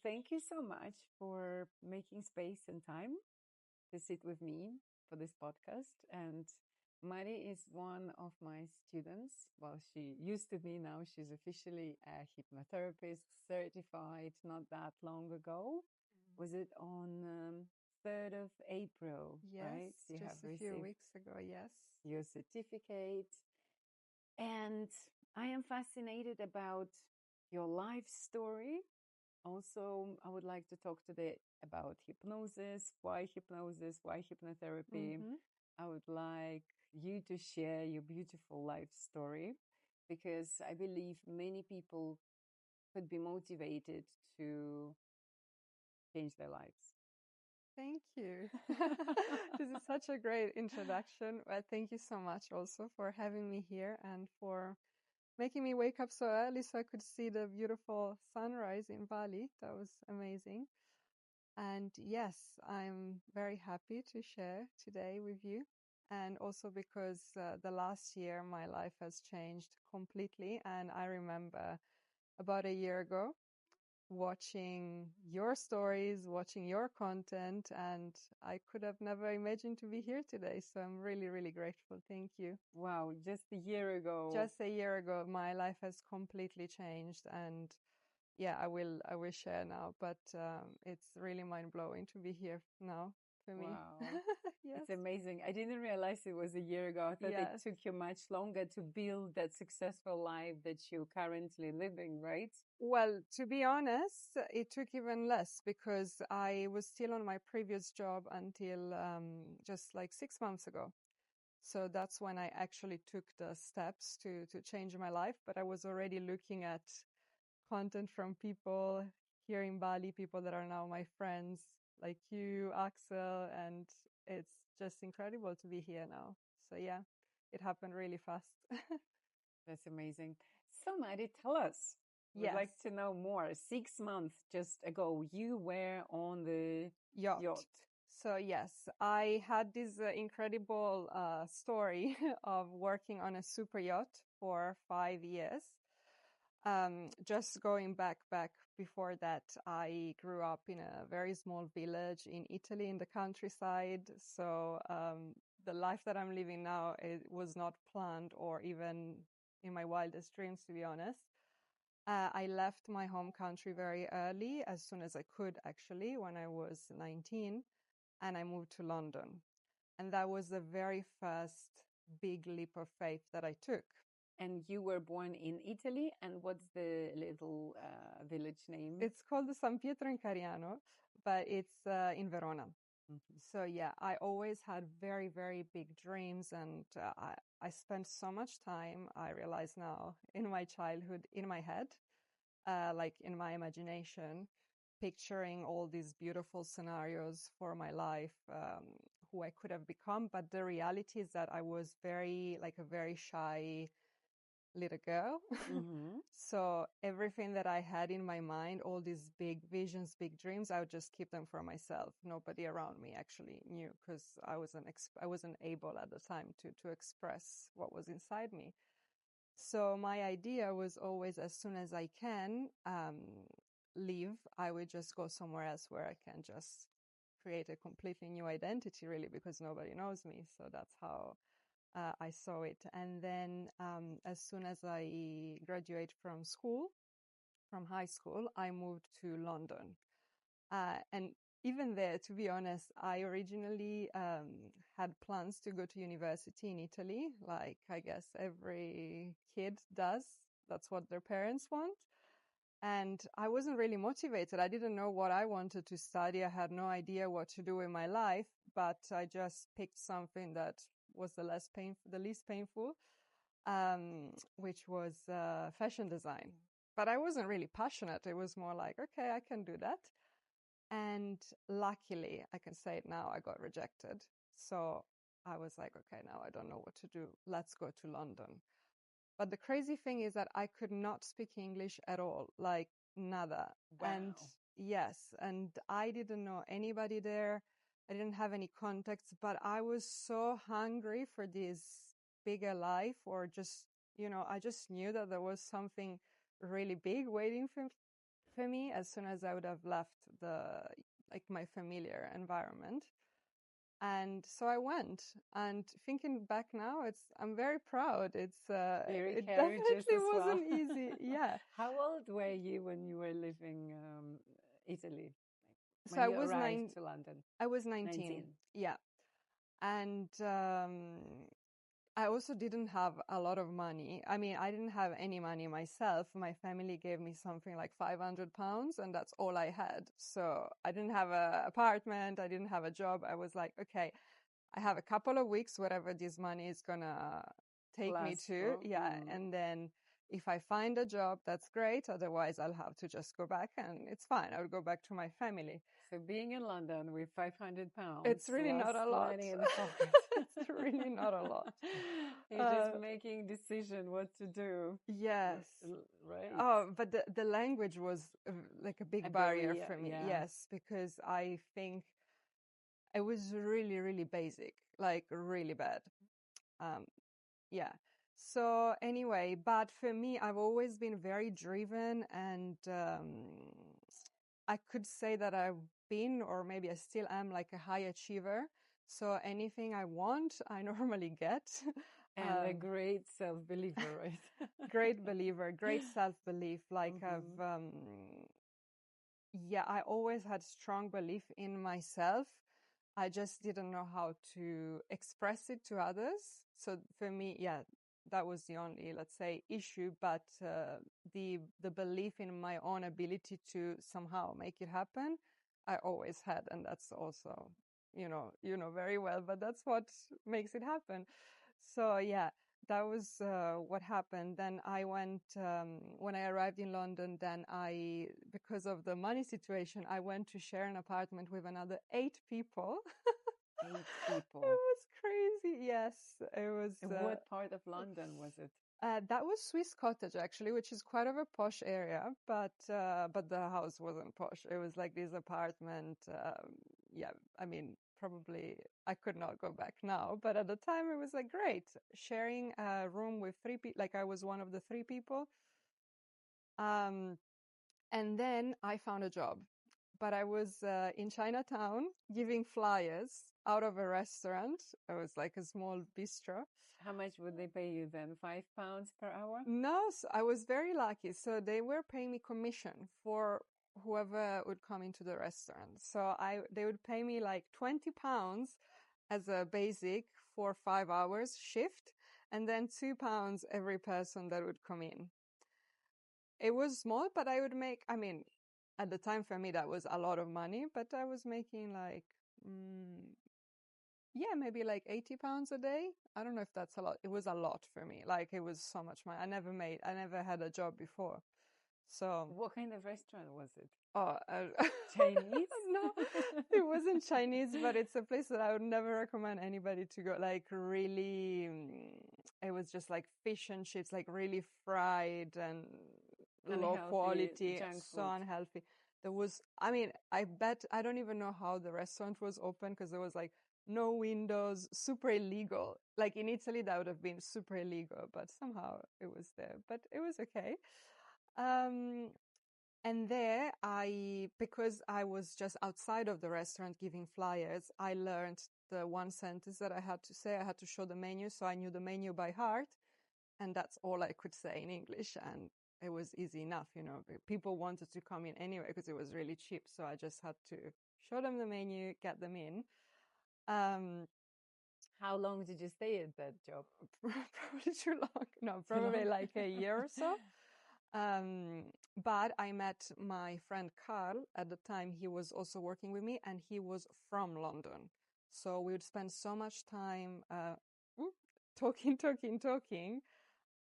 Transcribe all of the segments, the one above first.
thank you so much for making space and time to sit with me for this podcast. And Maddy is one of my students. Well, she used to be, now she's officially a hypnotherapist, certified not that long ago. Was it on 3rd of April, Yes, right? You have just a few received weeks ago, yes. your certificate. And I am fascinated about your life story. Also, I would like to talk today about hypnosis, why hypnotherapy. Mm-hmm. I would like you to share your beautiful life story because I believe many people could be motivated to change their lives. Thank you. This is such a great introduction. Thank you so much also for having me here and for making me wake up so early so I could see the beautiful sunrise in Bali. That was amazing. And yes, I'm very happy to share today with you. And also because the last year my life has changed completely. And I remember about a year ago watching your stories, watching your content, and I could have never imagined to be here today. So I'm really, really grateful. Thank you. Wow, just a year ago. Just a year ago, my life has completely changed, and yeah, I will share now. But it's really mind blowing to be here now for me. Wow. Yes. It's amazing. I didn't realize it was a year ago. I thought it Yes. took you much longer to build that successful life that you're currently living, right? Well, to be honest, it took even less because I was still on my previous job until just like 6 months ago. So that's when I actually took the steps to change my life. But I was already looking at content from people here in Bali, people that are now my friends, like you, Axel, and it's just incredible to be here now. So yeah, it happened really fast. That's amazing. So, Maddy, tell us. We'd Yes. like to know more. 6 months just ago, you were on the yacht. So yes, I had this incredible story of working on a super yacht for 5 years. Just going back before that, I grew up in a very small village in Italy in the countryside. So the life that I'm living now, it was not planned or even in my wildest dreams, to be honest. I left my home country very early, as soon as I could, actually, when I was 19, and I moved to London. And that was the very first big leap of faith that I took. And you were born in Italy. And what's the little village name? It's called San Pietro in Cariano, but it's in Verona. Mm-hmm. So yeah, I always had very, very big dreams, and I spent so much time, I realize now, in my childhood, in my head, like in my imagination, picturing all these beautiful scenarios for my life, who I could have become. But the reality is that I was like a very shy little girl. Mm-hmm. So everything that I had in my mind, all these big visions, big dreams, I would just keep them for myself. Nobody around me actually knew because I wasn't able at the time to express what was inside me. So my idea was always, as soon as I can leave, I would just go somewhere else where I can just create a completely new identity, really, because nobody knows me. So that's how I saw it. And then as soon as I graduated from high school, I moved to London. And even there, to be honest, I originally had plans to go to university in Italy, like I guess every kid does. That's what their parents want. And I wasn't really motivated. I didn't know what I wanted to study. I had no idea what to do in my life, but I just picked something that was the least painful, which was fashion design. But I wasn't really passionate. It was more like, okay, I can do that. And luckily, I can say it now, I got rejected. So I was like, okay, now I don't know what to do. Let's go to London. But the crazy thing is that I could not speak English at all, like nada. Wow. And yes, and I didn't know anybody there. I didn't have any contacts, but I was so hungry for this bigger life, or just, I just knew that there was something really big waiting for me as soon as I would have left my familiar environment. And so I went, and thinking back now, I'm very proud. Very It courageous definitely as well. wasn't easy. Yeah. How old were you when you were living Italy? So When you arrived to London? I was 19. 19. Yeah. And I also didn't have a lot of money. I mean, I didn't have any money myself. My family gave me something like £500, and that's all I had. So I didn't have an apartment. I didn't have a job. I was like, okay, I have a couple of weeks, whatever this money is gonna take me Last to. for? Yeah. And then if I find a job, that's great. Otherwise, I'll have to just go back, and it's fine. I'll go back to my family. So being in London with £500, it's really plus not a lot. money in the pocket. It's really not a lot. You're just making decision what to do. Yes. Right. Oh, but the language was like a big barrier for me. Yeah. Yes, because I think it was really, really basic, like really bad. Yeah. So anyway, but for me, I've always been very driven, and I could say that I've been, or maybe I still am, like a high achiever. So anything I want, I normally get. And a great self-believer, right? Great believer, great self-belief. Like I always had strong belief in myself. I just didn't know how to express it to others. So for me, that was the only, let's say, issue. But the belief in my own ability to somehow make it happen, I always had, and that's also, you know very well. But that's what makes it happen. So yeah, that was what happened. Then I went, when I arrived in London, then because of the money situation, I went to share an apartment with another 8 people. 8 people. It was crazy. Yes, it was. What part of London was it? That was Swiss Cottage, actually, which is quite of a posh area, but the house wasn't posh. It was like this apartment. I mean, probably I could not go back now, but at the time it was like great, sharing a room with 3 people. Like I was one of the 3 people. And then I found a job, but I was in Chinatown giving flyers out of a restaurant. It was like a small bistro. How much would they pay you then? £5 per hour? No, so I was very lucky. So they were paying me commission for whoever would come into the restaurant. So they would pay me like £20 as a basic for 5 hours shift, and then £2 every person that would come in. It was small, but I would make, I mean, at the time for me, that was a lot of money, but I was making like, maybe like £80 a day. I don't know if that's a lot. It was a lot for me. Like it was so much money. I never had a job before. So. What kind of restaurant was it? Oh, Chinese? No, it wasn't Chinese, but it's a place that I would never recommend anybody to go. Like really, it was just like fish and chips, like really fried and low quality, so unhealthy. There was, I mean, I bet, I don't even know how the restaurant was open, because there was like no windows, super illegal. Like in Italy, that would have been super illegal, but somehow it was there. But it was okay. And there because I was just outside of the restaurant giving flyers, I learned the one sentence that I had to say. I had to show the menu, so I knew the menu by heart, and that's all I could say in English. And it was easy enough, people wanted to come in anyway because it was really cheap. So I just had to show them the menu, get them in. How long did you stay at that job? Probably too long. No, probably like a year or so. But I met my friend Carl at the time. He was also working with me, and he was from London. So we would spend so much time talking.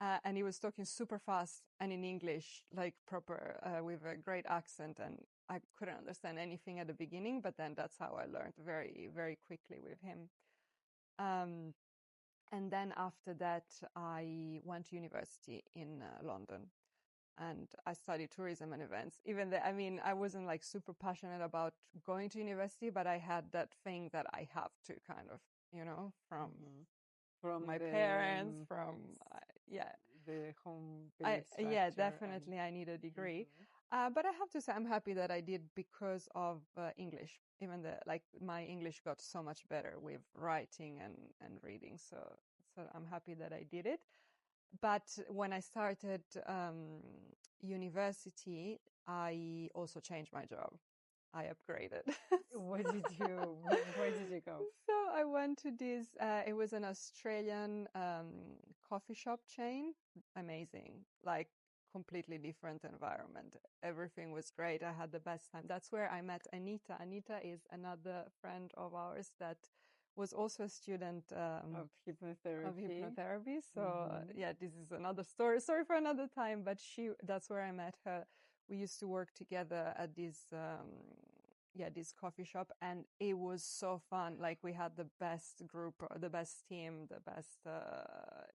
And he was talking super fast and in English, like proper, with a great accent. And I couldn't understand anything at the beginning, but then that's how I learned very, very quickly with him. And then after that, I went to university in London. And I studied tourism and events. Even though, I mean, I wasn't like super passionate about going to university, but I had that thing that I have to kind of, from my parents, from, the home village structure. yeah, definitely I need a degree. But I have to say, I'm happy that I did because of English. Even my English got so much better with writing and reading. So I'm happy that I did it. But when I started university, I also changed my job. I upgraded. What did you, where did you go? So I went to this, it was an Australian coffee shop chain. Amazing. Like completely different environment. Everything was great. I had the best time. That's where I met Anita. Anita is another friend of ours that was also a student Of of hypnotherapy. hypnotherapy. So Mm-hmm. yeah, this is another story. Sorry for another time, but that's where I met her. We used to work together at this coffee shop, and it was so fun. Like we had the best group, the best team, the best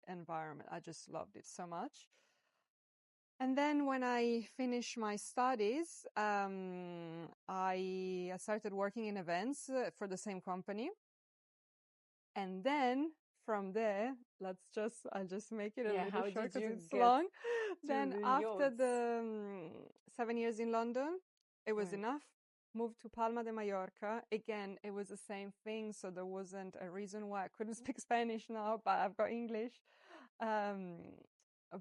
environment. I just loved it so much. And then when I finished my studies, I started working in events for the same company. And then from there, I'll just make it a Yeah, little how short did because you it's get long. to Then the after yachts? the 7 years in London, it was Right. enough. Moved to Palma de Mallorca. Again, it was the same thing. So there wasn't a reason why I couldn't speak Spanish now, but I've got English. Um,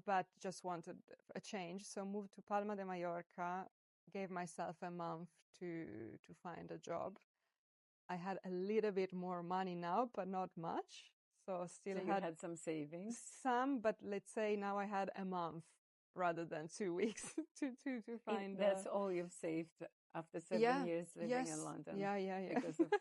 but just wanted a change. So moved to Palma de Mallorca, gave myself a month to find a job. I had a little bit more money now, but not much. So So still you had had some savings. some, but let's say now I had a month rather than 2 weeks to find That's all you've saved after seven yeah, years living in yes, London yeah. because of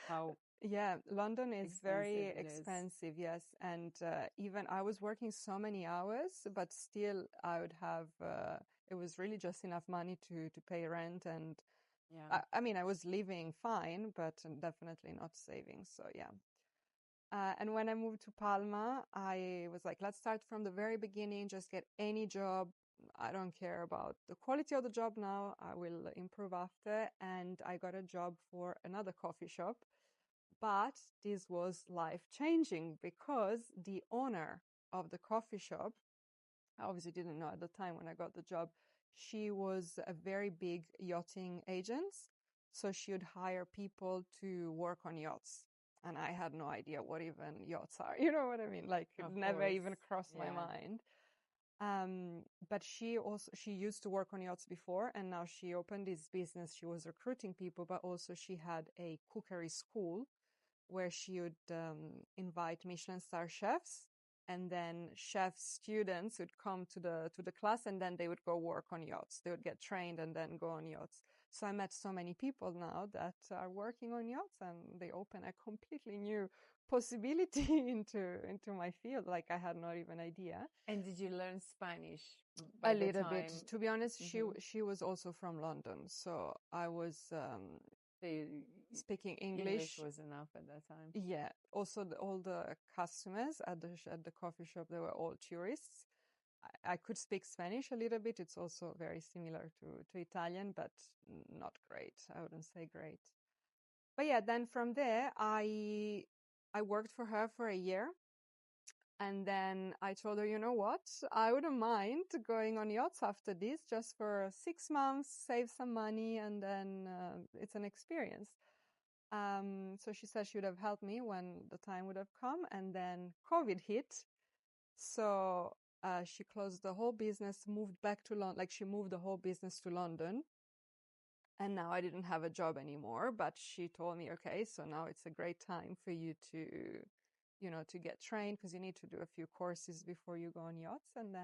how Yeah, London is expensive very it is. expensive, yes. And even I was working so many hours, but still I would have, it was really just enough money to pay rent. And Yeah. I mean, I was living fine, but definitely not saving. So yeah. And when I moved to Palma, I was like, let's start from the very beginning, just get any job. I don't care about the quality of the job now. I will improve after. And I got a job for another coffee shop. But this was life changing because the owner of the coffee shop, I obviously didn't know at the time when I got the job, she was a very big yachting agent. So she would hire people to work on yachts. And I had no idea what even yachts are. You know what I mean? Like it Of never course. even crossed my Yeah. mind. But she used to work on yachts before, and now she opened this business. She was recruiting people, but also she had a cookery school where she would invite Michelin star chefs, and then chef students would come to the class, and then they would go work on yachts. They would get trained and then go on yachts. So I met so many people now that are working on yachts, and they open a completely new possibility into my field. Like I had not even idea. And did you learn Spanish A by the little bit, time? to be honest. Mm-hmm. She was also from London, so I was So speaking English English. was enough at that time. Yeah. Also, all the customers at the coffee shop, they were all tourists. I could speak Spanish a little bit. It's also very similar to Italian, but not great. I wouldn't say great. But yeah, then from there, I worked for her for a year. And then I told her, you know what? I wouldn't mind going on yachts after this, just for 6 months, save some money, and then it's an experience. So she said she would have helped me when the time would have come, and then COVID hit. So she closed the whole business, moved back to London. Like she moved the whole business to London, and now I didn't have a job anymore. But she told me, okay, so now it's a great time for you to get trained, because you need to do a few courses before you go on yachts, and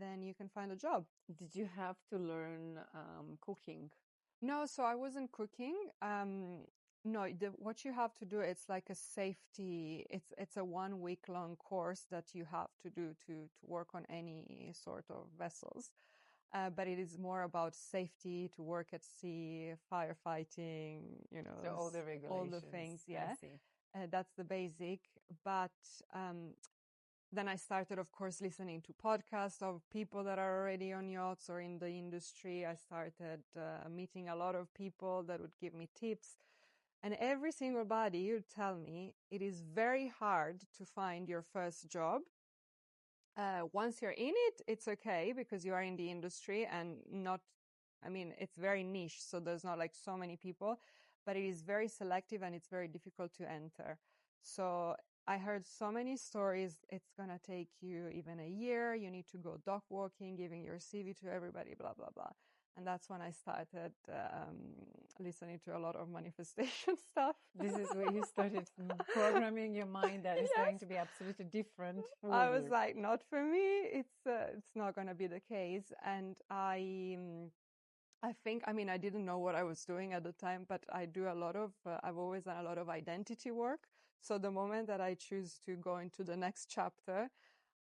then you can find a job. Did you have to learn cooking? No, so I wasn't cooking. No, what you have to do, it's like a safety. It's a 1 week long course that you have to do to work on any sort of vessels. But it is more about safety, to work at sea, firefighting, So all the all the regulations, things. I Yeah, see. that's the basic. But then I started, of course, listening to podcasts of people that are already on yachts or in the industry. I started meeting a lot of people that would give me tips. And every single body would tell me it is very hard to find your first job. Once you're in it, it's okay because you are in the industry and not, I mean, it's very niche, so there's not like so many people, but it is very selective and it's very difficult to enter. So I heard so many stories. It's gonna take you even a year. You need to go dog walking, giving your CV to everybody, blah blah blah. And that's when I started listening to a lot of manifestation stuff. This is where you started programming your mind that it's going to be absolutely different. I was like, not for me. It's not going to be the case. And I think, I mean, I didn't know what I was doing at the time, but I do a lot of, I've always done a lot of identity work. So the moment that I choose to go into the next chapter,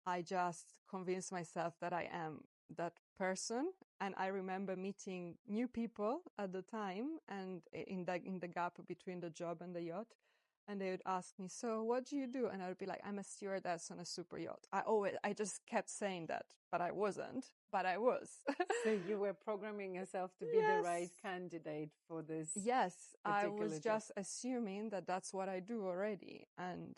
I just convince myself that I am that person. And I remember meeting new people at the time and in the gap between the job and the yacht. And they would ask me, so what do you do? And I would be like, I'm a stewardess on a super yacht. I just kept saying that, but I wasn't, but I was. So you were programming yourself to be the right candidate for this. Yes, I was job. just assuming that that's what I do already. And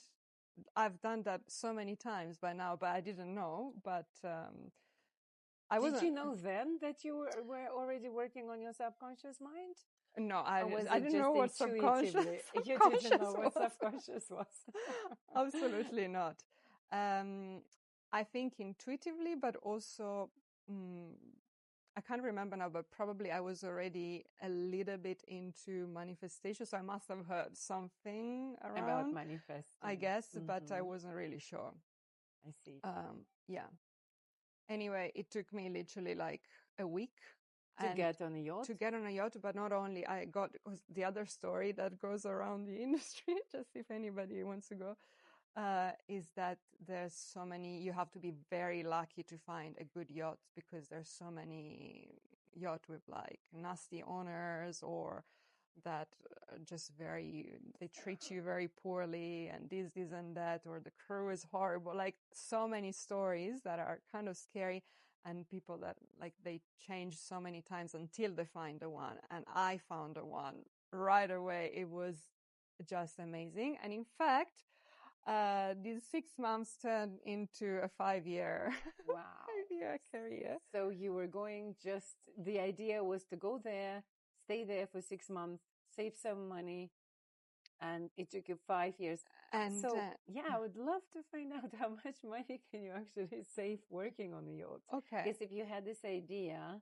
I've done that so many times by now, but I didn't know. But Did you know then that you were already working on your subconscious mind? No, I I didn't know what subconscious You didn't know what subconscious was. Absolutely not. I think intuitively, but also I can't remember now, but probably I was already a little bit into manifestation, so I must have heard something around about manifesting, I guess, but I wasn't really sure. I see. Yeah. Anyway, it took me literally like a week to get on a yacht. To get on a yacht, but not only I got the other story that goes around the industry, just if anybody wants to go, is that there's so many, you have to be very lucky to find a good yacht because there's so many yacht with like nasty owners or that just they treat you very poorly and this and that, or the crew is horrible. Like so many stories that are kind of scary, and people that like they change so many times until they find the one. And I found the one right away. It was just amazing. And in fact, these 6 months turned into a 5-year wow 5-year career. So you were going, just the idea was to go there, stay there for 6 months, save some money, and it took you 5 years. And so I would love to find out how much money can you actually save working on a yacht. Okay, because if you had this idea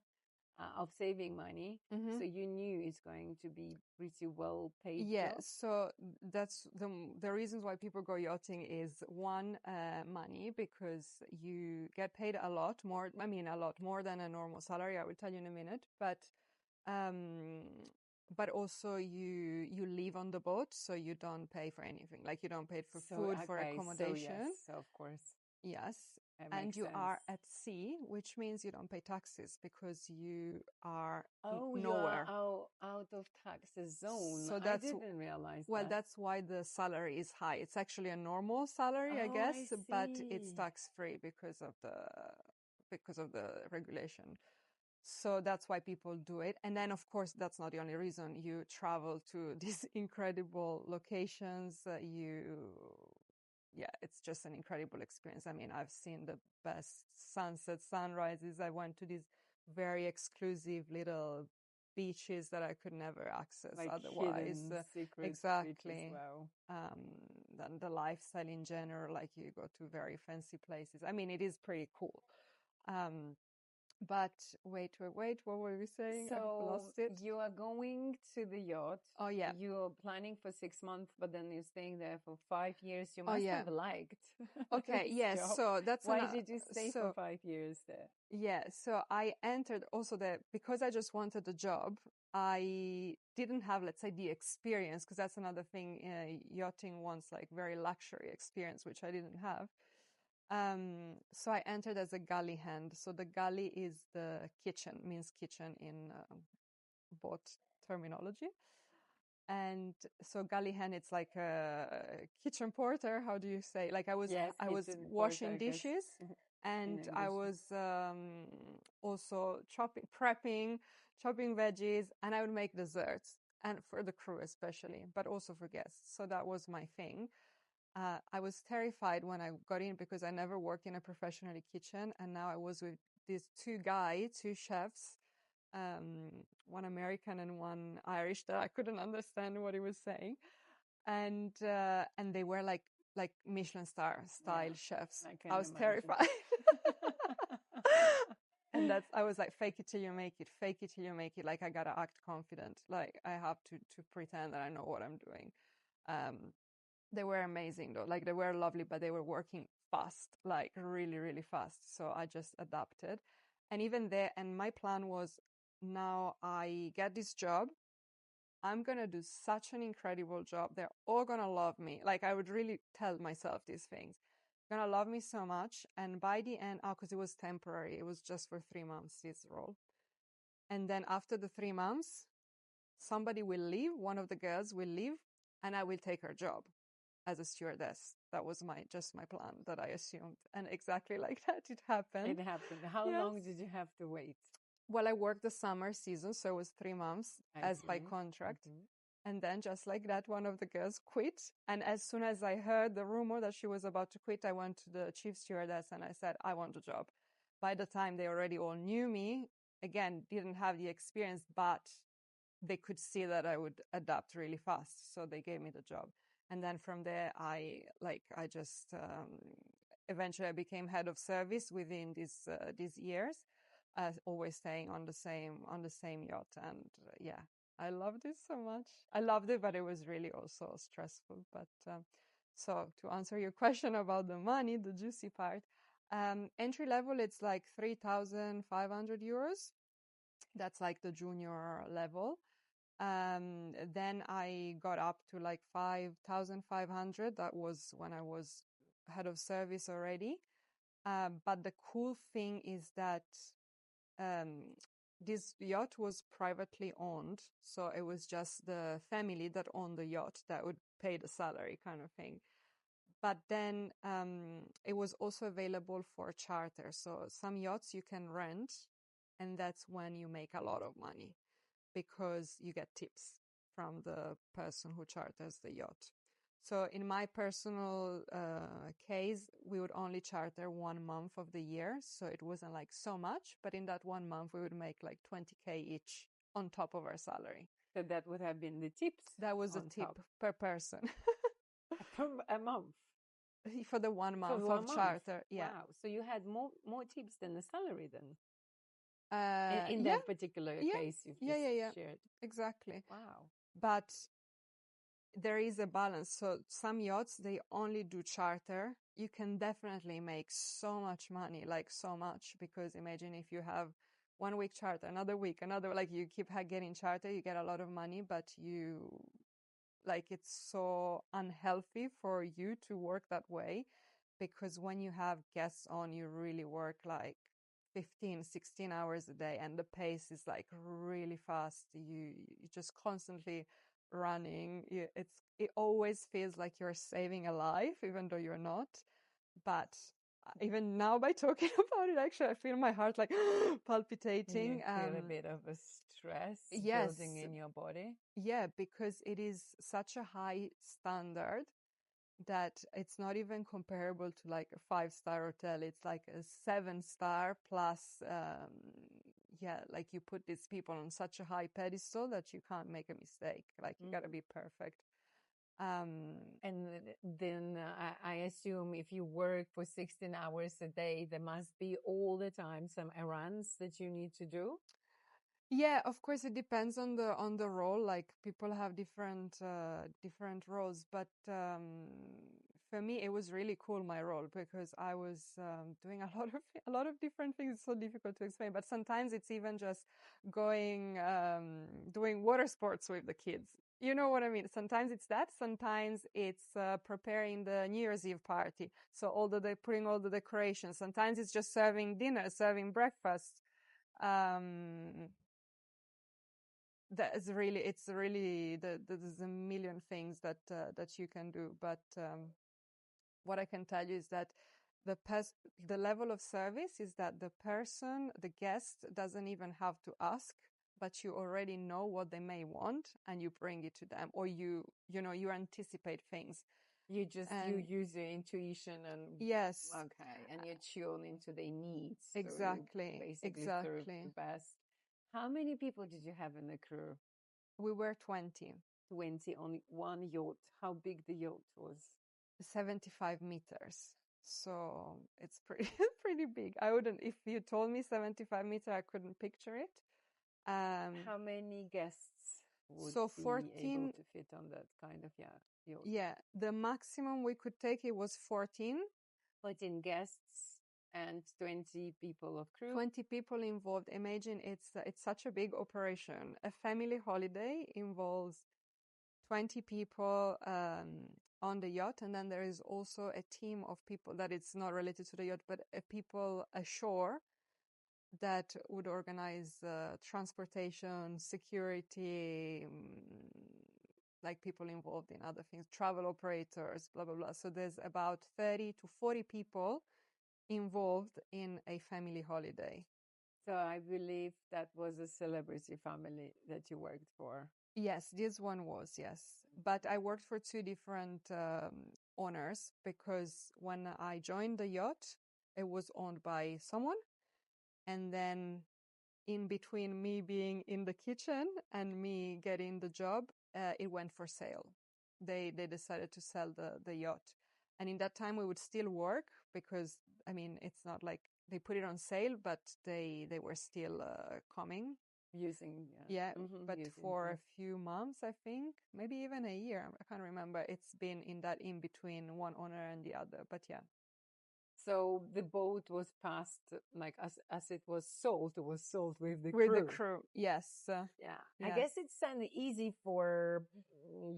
of saving money, so you knew it's going to be pretty well paid. Yeah, so that's the reasons why people go yachting is one, money, because you get paid a lot more. I mean, a lot more than a normal salary. I will tell you in a minute, but also you live on the boat, so you don't pay for anything. Like you don't pay for food, for accommodation. So of course. Yes. And you are at sea, which means you don't pay taxes because you are nowhere. You are out of taxes zone. So I didn't realize that. Well, that's why the salary is high. It's actually a normal salary, I guess, but it's tax free because of the regulation. So that's why people do it. And then, of course, that's not the only reason. You travel to these incredible locations. It's just an incredible experience. I mean, I've seen the best sunsets, sunrises. I went to these very exclusive little beaches that I could never access like otherwise. Exactly. Wow. Then the lifestyle in general, like you go to very fancy places. I mean, it is pretty cool. But wait, what were we saying? So I've lost it. You are going to the yacht. Oh, yeah. You're planning for 6 months, but then you're staying there for 5 years. You must have liked. Okay, yes. Job. So that's why did you stay for 5 years there? Yeah, so I entered also because I just wanted a job. I didn't have, let's say, the experience, because that's another thing. Yachting wants like very luxury experience, which I didn't have. So I entered as a galley hand. So the galley is the kitchen, means kitchen in boat terminology. And so galley hand, it's like a kitchen porter. How do you say? Like I was washing dishes, and I was also chopping veggies, and I would make desserts, and for the crew especially, but also for guests. So that was my thing. I was terrified when I got in because I never worked in a professional kitchen, and now I was with these two chefs, one American and one Irish, that I couldn't understand what he was saying, and they were like Michelin star style chefs. I can I was imagine. terrified. And I was like, fake it till you make it, fake it till you make it. Like, I gotta act confident. Like, I have to pretend that I know what I'm doing. They were amazing though. Like, they were lovely, but they were working fast, like really, really fast. So I just adapted. And even there, and my plan was, now I get this job, I'm going to do such an incredible job. They're all going to love me. Like, I would really tell myself these things. Going to love me so much. And by the end, because it was temporary, it was just for 3 months, this role. And then after the 3 months, somebody will leave, one of the girls will leave, and I will take her job as a stewardess. That was just my plan that I assumed. And exactly like that, it happened. It happened. How Yes. long did you have to wait? Well, I worked the summer season, so it was 3 months as by contract. And then just like that, one of the girls quit. And as soon as I heard the rumor that she was about to quit, I went to the chief stewardess and I said, I want a job. By the time they already all knew me, again, didn't have the experience, but they could see that I would adapt really fast. So they gave me the job. And then from there, eventually I became head of service within these years, always staying on the same yacht. And yeah, I loved it so much. I loved it, but it was really also stressful. But so to answer your question about the money, the juicy part, entry level, it's like 3,500 euros. That's like the junior level. Then I got up to like 5,500. That was when I was head of service already. But the cool thing is that this yacht was privately owned. So it was just the family that owned the yacht that would pay the salary, kind of thing. But then it was also available for charter. So some yachts you can rent, and that's when you make a lot of money, because you get tips from the person who charters the yacht. So in my personal case, we would only charter 1 month of the year. So it wasn't like so much, but in that 1 month, we would make like 20K each on top of our salary. So that would have been the tips? That was a tip per person. Per a month? For the 1 month of charter. Yeah. Wow. So you had more tips than the salary then? In yeah, that particular case you've just shared. Exactly. Wow. But there is a balance. So some yachts, they only do charter. You can definitely make so much money, like so much, because imagine if you have 1 week charter, another week, like you keep getting charter, you get a lot of money, but it's so unhealthy for you to work that way, because when you have guests on, you really work like 15, 16 hours a day, and the pace is like really fast. You just constantly running. It always feels like you're saving a life, even though you're not. But even now, by talking about it, actually, I feel my heart like palpitating. You feel a bit of a stress building in your body. Yeah, because it is such a high standard that it's not even comparable to like a 5-star hotel. It's like a 7-star plus, like you put these people on such a high pedestal that you can't make a mistake. Like you gotta be perfect. And then I assume if you work for 16 hours a day, there must be all the time some errands that you need to do. Yeah, of course, it depends on the role. Like people have different roles, but for me, it was really cool, my role, because I was doing a lot of different things. It's so difficult to explain, but sometimes it's even just going doing water sports with the kids. You know what I mean? Sometimes it's that. Sometimes it's preparing the New Year's Eve party. So putting all the decorations. Sometimes it's just serving dinner, serving breakfast. There's a million things that you can do, but what I can tell you is that the level of service is that the guest doesn't even have to ask, but you already know what they may want and you bring it to them, or you anticipate things. you And use your intuition and yes, okay, and you tune into their needs, so you exactly, basically serve the exactly. best. How many people did you have in the crew? We were 20, 20 on one yacht. How big the yacht was? 75 meters. So it's pretty pretty big. I wouldn't, if you told me 75 meter, I couldn't picture it. How many guests would So be able 14, to fit on that kind of yacht? yeah, the maximum we could take it was 14. 14 guests and 20 people of crew. 20 people involved. Imagine it's such a big operation. A family holiday involves 20 people on the yacht, and then there is also a team of people that it's not related to the yacht, but people ashore that would organize transportation, security, like people involved in other things, travel operators, blah, blah, blah. So there's about 30 to 40 people involved in a family holiday. So I believe that was a celebrity family that you worked for. Yes, this one was, yes. But I worked for two different owners, because when I joined the yacht, it was owned by someone. And then in between me being in the kitchen and me getting the job, it went for sale. They decided to sell the yacht. And in that time, we would still work because, I mean, it's not like they put it on sale, but they were still coming. Using, Yeah, but using, for a few months, I think, maybe even a year, I can't remember. It's been in that in between one owner and the other, but yeah. So the boat was passed like as it was sold with the With the crew. crew, yes. Yeah, I Yeah. guess it's kind of easy for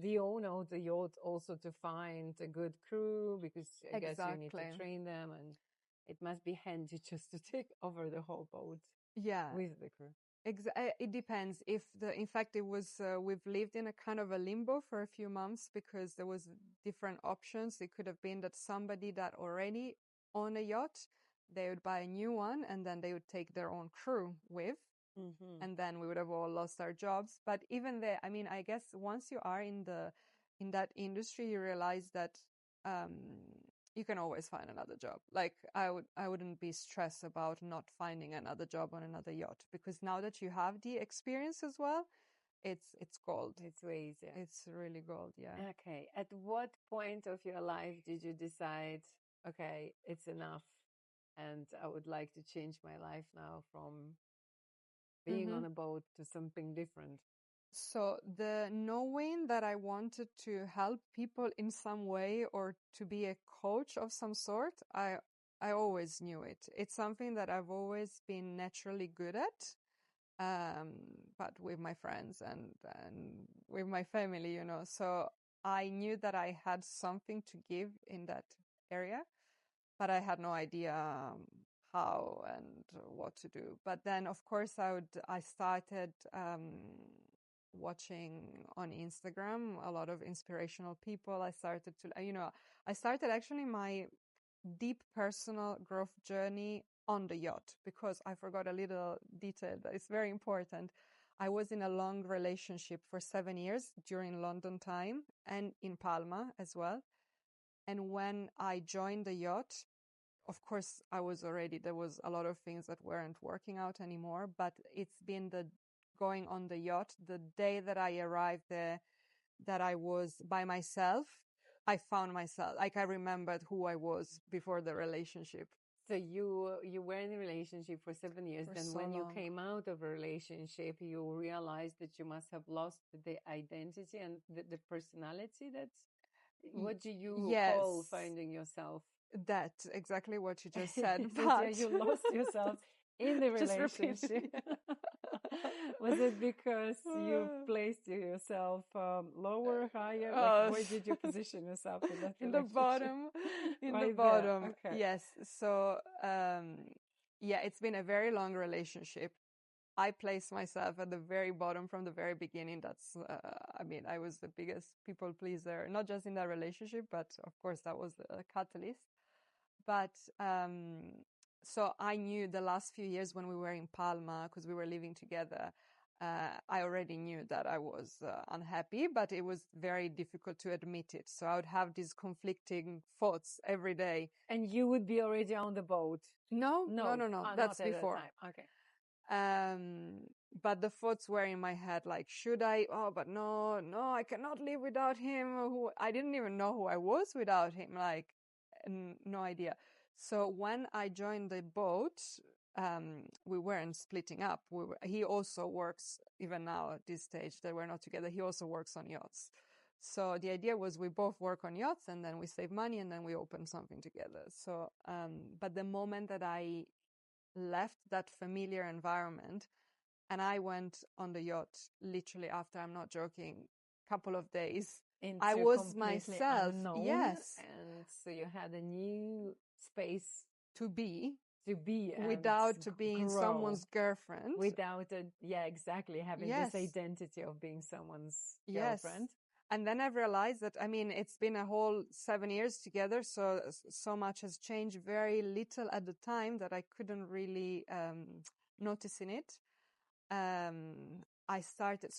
the owner of the yacht also to find a good crew, because I guess you need to Exactly. train them, and it must be handy just to take over the whole boat Yeah. with the crew. It depends. If in fact, it was, we've lived in a kind of a limbo for a few months because there was different options. It could have been that somebody that already owned a yacht, they would buy a new one and then they would take their own crew with, and then we would have all lost our jobs. But even there, I mean, I guess once you are in that industry, you realize that um, you can always find another job. Like I wouldn't be stressed about not finding another job on another yacht, because now that you have the experience as well, it's gold. It's way easier. It's really gold. Yeah. Okay. At what point of your life did you decide, okay, it's enough, and I would like to change my life now from being on a boat to something different? So the knowing that I wanted to help people in some way or to be a coach of some sort, I always knew it. It's something that I've always been naturally good at. But with my friends and with my family, you know. So I knew that I had something to give in that area, but I had no idea how and what to do. But then, of course, I started watching on Instagram a lot of inspirational people. I started to, I started actually my deep personal growth journey on the yacht, because I forgot a little detail that is very important. I was in a long relationship for 7 years during London time and in Palma as well. And when I joined the yacht, of course, there was a lot of things that weren't working out anymore, but it's been the going on the yacht, the day that I arrived there, that I was by myself. I found myself, like I remembered who I was before the relationship. So you were in a relationship for 7 years. For Then so when you long. came out of a relationship, you realized that you must have lost the identity and the personality. What do you call Yes, finding yourself? that's exactly what you just said. That But you lost yourself in the just repeat relationship. it. Was it because you placed yourself lower, higher? Like, Uh, where did you position yourself in that in the relationship? bottom, in the Right there. bottom. Okay. Yes. So, yeah, it's been a very long relationship. I placed myself at the very bottom from the very beginning. I mean, I was the biggest people pleaser, not just in that relationship, but of course that was a catalyst. But so I knew the last few years when we were in Palma, because we were living together, I already knew that I was unhappy, but it was very difficult to admit it. So I would have these conflicting thoughts every day. And you would be already on the boat? No. That's not at before. that time. Okay. But the thoughts were in my head, like, should I? Oh, but no, I cannot live without him. I didn't even know who I was without him. Like, no idea. So when I joined the boat, we weren't splitting up. He also works, even now at this stage that we're not together, he also works on yachts. So the idea was we both work on yachts and then we save money and then we open something together. So, but the moment that I left that familiar environment and I went on the yacht literally after, I'm not joking, couple of days, Into I was completely myself. unknown, Yes. And so you had a new space to be without being grow, someone's girlfriend, without exactly having yes. this identity of being someone's yes. girlfriend. And then I've realized that, I mean, it's been a whole 7 years together, so much has changed, very little at the time that I couldn't really notice in it. I started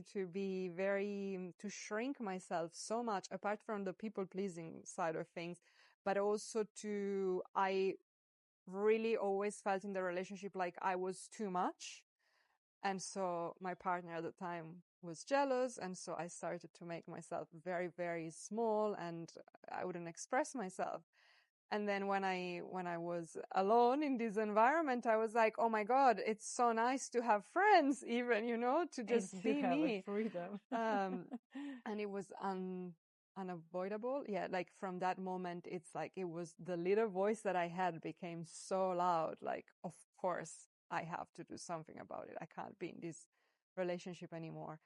to be very, to shrink myself so much, apart from the people pleasing side of things, but also I really always felt in the relationship like I was too much. And so my partner at the time was jealous. And so I started to make myself very, very small and I wouldn't express myself. And then when I was alone in this environment, I was like, oh my God, it's so nice to have friends, even, to just and be to have me. A freedom. And it was unavoidable. Yeah, like from that moment, it's like it was the little voice that I had became so loud. Like, of course, I have to do something about it. I can't be in this relationship anymore.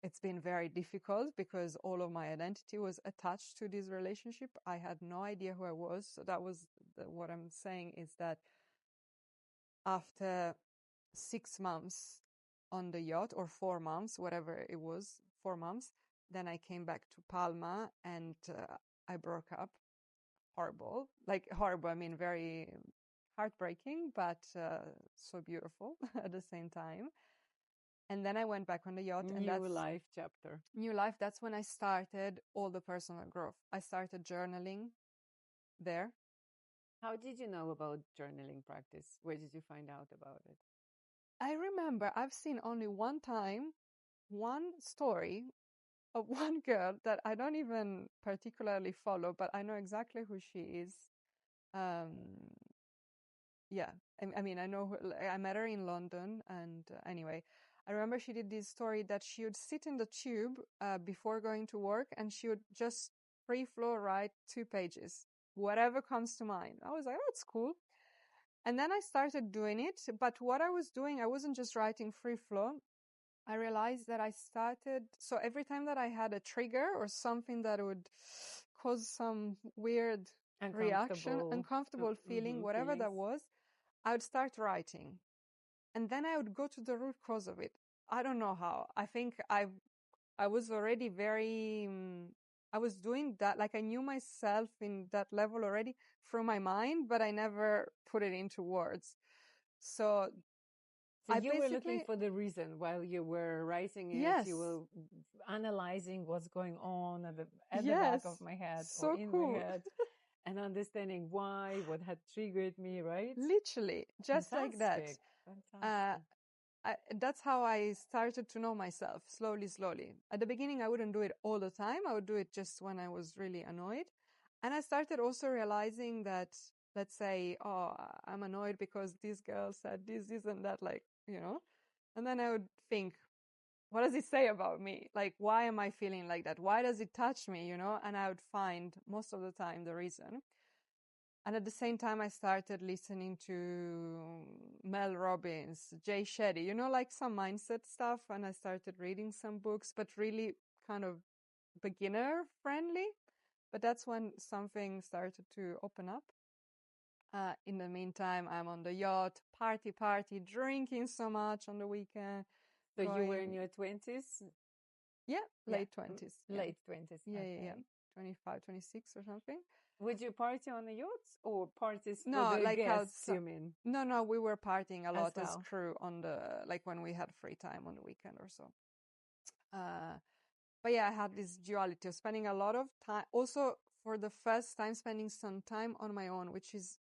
It's been very difficult because all of my identity was attached to this relationship. I had no idea who I was. So that was what I'm saying is that after 6 months on the yacht, or 4 months, whatever it was, 4 months, then I came back to Palma and I broke up. Horrible. Like horrible, I mean, very heartbreaking, but so beautiful at the same time. And then I went back on the yacht. And New life chapter. New life. That's when I started all the personal growth. I started journaling there. How did you know about journaling practice? Where did you find out about it? I remember I've seen only one time, one story of one girl that I don't even particularly follow, but I know exactly who she is. Yeah, I mean, I know I met her in London, and anyway, I remember she did this story that she would sit in the tube before going to work, and she would just free flow write 2 pages, whatever comes to mind. I was like, oh, that's cool. And then I started doing it, but what I was doing, I wasn't just writing free flow. I realized that so every time that I had a trigger or something that would cause some weird reaction, uncomfortable feeling, whatever that was, I would start writing. And then I would go to the root cause of it. I don't know how. I think I was already very, I was doing that, like I knew myself in that level already through my mind, but I never put it into words. So you were looking for the reason while you were writing it. Yes. You were analyzing what's going on at the Yes. back of my head So or in cool. my head, and understanding why, what had triggered me, right? Literally, just like that. Fantastic. That's how I started to know myself, slowly, slowly. At the beginning, I wouldn't do it all the time. I would do it just when I was really annoyed. And I started also realizing that, let's say, oh, I'm annoyed because this girl said this and that, like, and then I would think, what does it say about me? Like, why am I feeling like that? Why does it touch me, And I would find most of the time the reason. And at the same time, I started listening to Mel Robbins, Jay Shetty, like some mindset stuff. And I started reading some books, but really kind of beginner friendly. But that's when something started to open up. In the meantime, I'm on the yacht, party, drinking so much on the weekend. So you were in your 20s? Yeah, late 20s. Late 20s. Yeah, okay. yeah. 25, 26 or something. Would you party on the yachts or parties for No, the like guests, outside. you mean, No, we were partying a as lot as well? crew on the, like when we had free time on the weekend or so. Uh, but yeah, I had this duality of spending a lot of time, also for the first time spending some time on my own, which is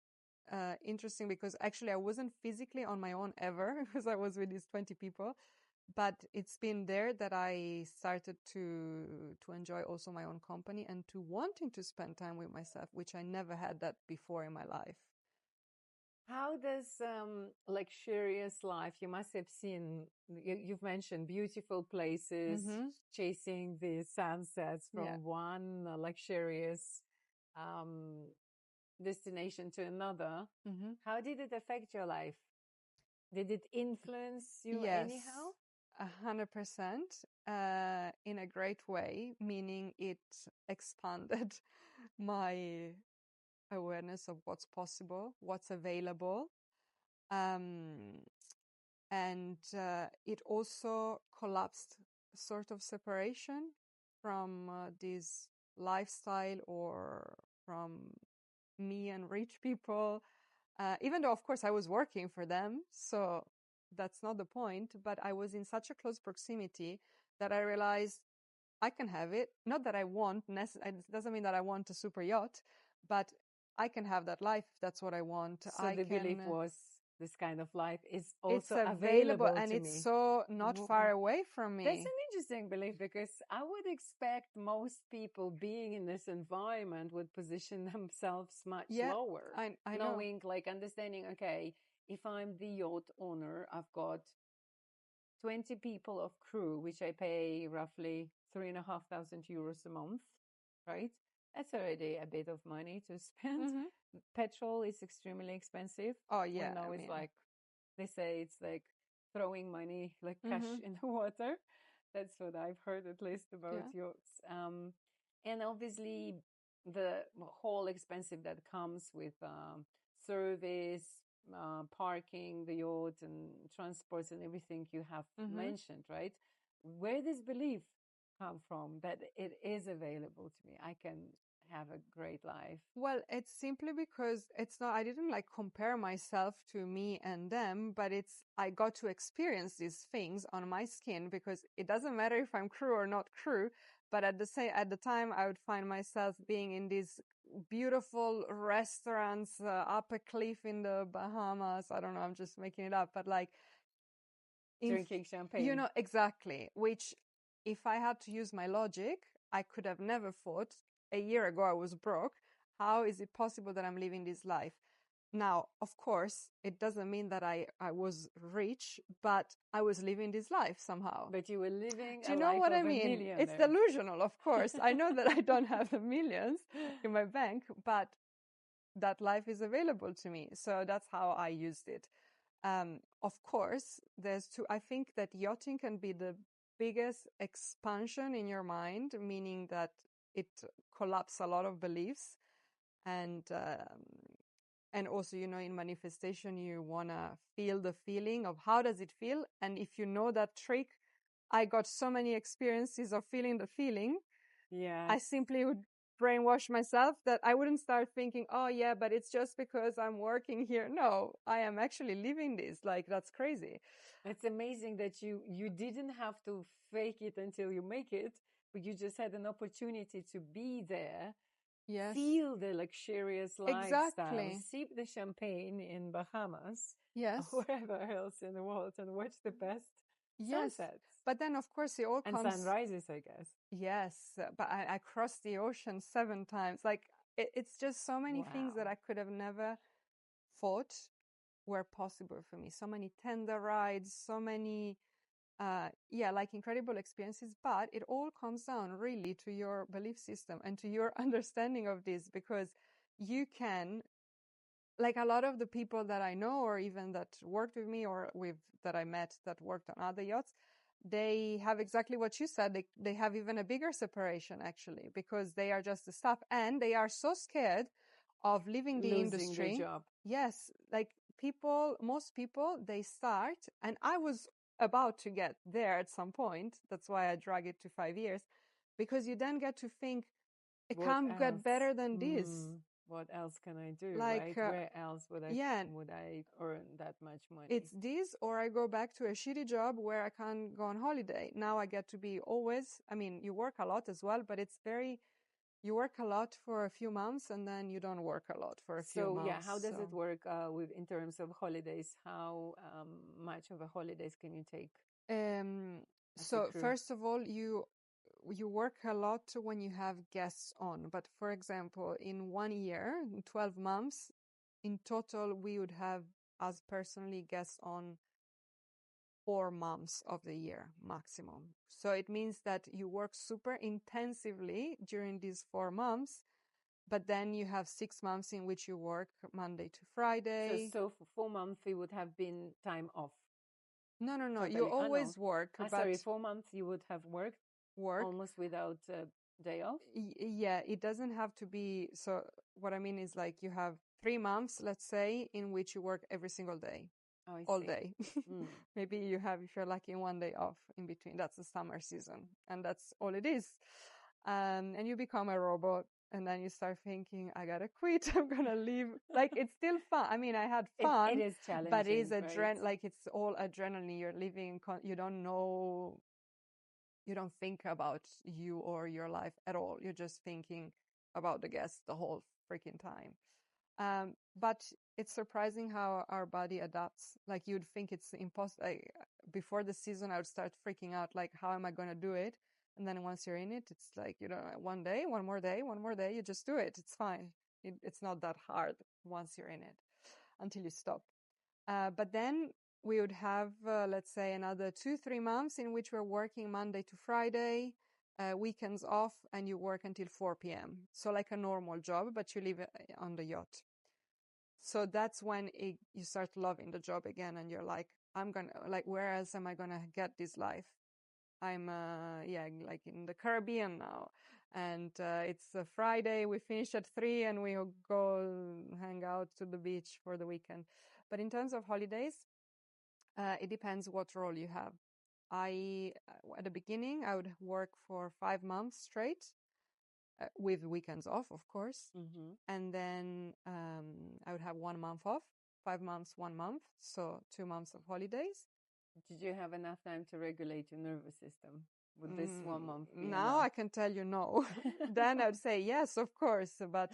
interesting because actually I wasn't physically on my own ever because I was with these 20 people. But it's been there that I started to enjoy also my own company and to wanting to spend time with myself, which I never had that before in my life. How does luxurious life, you must have seen, you've mentioned beautiful places, Mm-hmm. chasing the sunsets Yeah. from one luxurious um, destination to another. Mm-hmm. How did it affect your life? Did it influence you Yes, anyhow? 100%, in a great way, meaning it expanded my awareness of what's possible, what's available. Um, and it also collapsed sort of separation from this lifestyle or from me and rich people, even though of course I was working for them, so that's not the point, but I was in such a close proximity that I realized I can have it. Not that I want, it doesn't mean that I want a super yacht, but I can have that life if that's what I want. So I the belief can, was this kind of life is it's also available available and to it's me. so not far away from That's me. an interesting belief because I would expect most people being in this environment would position themselves much Yeah, lower, I know. knowing, like, understanding, okay, if I'm the yacht owner, I've got 20 people of crew, which I pay roughly 3,500 euros a month, right? That's already a bit of money to spend. Hmm. Petrol is extremely expensive. Oh We yeah, I know it's mean, like, they say it's like throwing money, like cash hmm, in the water. That's what I've heard, at least, about yeah. yachts. And obviously, the whole expensive that comes with service, parking the yacht, and transports, and everything you have Hmm. mentioned, right? Where does belief come from that it is available to me? I can have a great life. Well, it's simply because it's not, I didn't like compare myself to me and them, but I got to experience these things on my skin because it doesn't matter if I'm crew or not crew, but at the time I would find myself being in these beautiful restaurants, up a cliff in the Bahamas. I don't know, I'm just making it up, but like Drinking champagne. exactly, which if I had to use my logic, I could have never thought a year ago I was broke. How is it possible that I'm living this life? Now, of course, it doesn't mean that I was rich, but I was living this life somehow. But you were living Do a you know life what I of a mean? It's millionaire. delusional, of course. I know that I don't have the millions in my bank, but that life is available to me. So that's how I used it. Of course, I think that yachting can be the biggest expansion in your mind, meaning that it collapses a lot of beliefs. And also, in manifestation, you want to feel the feeling of how does it feel. And if you know that trick, I got so many experiences of feeling the feeling. I Yes. simply would brainwash myself that I wouldn't start thinking, oh yeah, but it's just because I'm working here. No, I am actually living this. Like, that's crazy. It's amazing that you didn't have to fake it until you make it, but you just had an opportunity to be there, Yes, feel the luxurious lifestyle, exactly. sip the champagne in Bahamas Yes, or wherever else in the world, and watch the best yes. sunsets But then, of course, it all and comes. sunrises, I guess. Yes, but I crossed the ocean 7 times. Like, it's just so many things that Wow. I could have never thought were possible for me. So many tender rides, so many, yeah, like incredible experiences. But it all comes down really to your belief system and to your understanding of this, because you can, like a lot of the people that I know, or even that worked with me or that I met that worked on other yachts, they have exactly what you said. They have even a bigger separation actually, because they are just the staff and they are so scared of leaving the Losing the industry. job. Yes, like most people, they start, and I was about to get there at some point. That's why I drag it to 5 years, because you then get to think, it What can't get else? better than this. What else can I do, Like, right? Where else yeah, would I earn that much money? it's this, or I go back to a shitty job where I can't go on holiday. Now I get to be always, I mean, you work a lot as well, but it's very, you work a lot for a few months and then you don't work a lot for a few So yeah, months. how does So, it work with in terms of holidays? How much of a holidays can you take um, as a so crew? first of all, you work a lot when you have guests on. But for example, in 1 year, in 12 months, in total, we would have us personally guests on 4 months of the year maximum. So it means that you work super intensively during these 4 months, but then you have 6 months in which you work Monday to Friday. So for 4 months it would have been time off No, no, no. You totally. Oh no, always work, sorry, but 4 months you would have worked work. almost without a day off. Yeah, it doesn't have to be. So what I mean is like you have 3 months, let's say, in which you work every single day, Oh, I all see. day. Maybe you have, if you're lucky, 1 day off in between. That's the summer season, and that's all it is. And you become a robot, and then you start thinking, I gotta quit. I'm gonna leave. Like it's still fun. I mean, I had It fun, is but it is challenging, right? like it's all adrenaline. You're living. You don't know. You don't think about you or your life at all. You're just thinking about the guests the whole freaking time. But it's surprising how our body adapts. Like you'd think it's impossible. Like, before the season, I would start freaking out. Like, how am I going to do it? And then once you're in it, it's like, you know, one day, one more day, one more day, you just do it. It's fine. It's not that hard once you're in it until you stop. But then we would have, let's say, another 2, 3 months in which we're working Monday to Friday, weekends off, and you work until 4 p.m. So like a normal job, but you live on the yacht. So that's when you start loving the job again, and you're like, I'm gonna, like, where else am I gonna get this life? I'm, yeah, like in the Caribbean now. And it's a Friday, we finish at 3 and we go hang out to the beach for the weekend. But in terms of holidays, it depends what role you have. At the beginning, I would work for 5 months straight, with weekends off, of course. And then I would have 1 month off, 5 months, 1 month. So 2 months of holidays. Did you have enough time to regulate your nervous system? Would this 1 month be Now I enough? can tell you no. Then I'd say yes, of course. But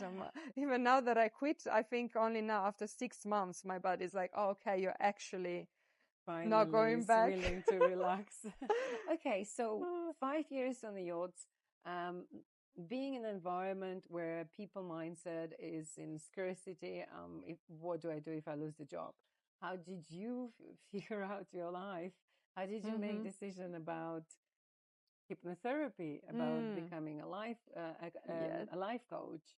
even now that I quit, I think only now after 6 months, my body's like, oh, okay, you're actually not Finally going is back. willing to relax. Okay, so 5 years on the yacht, um, being in an environment where people mindset is in scarcity, what do I do if I lose the job? How did you figure out your life? How did you make Mm-hmm. decision about hypnotherapy, about becoming Yes. a life coach?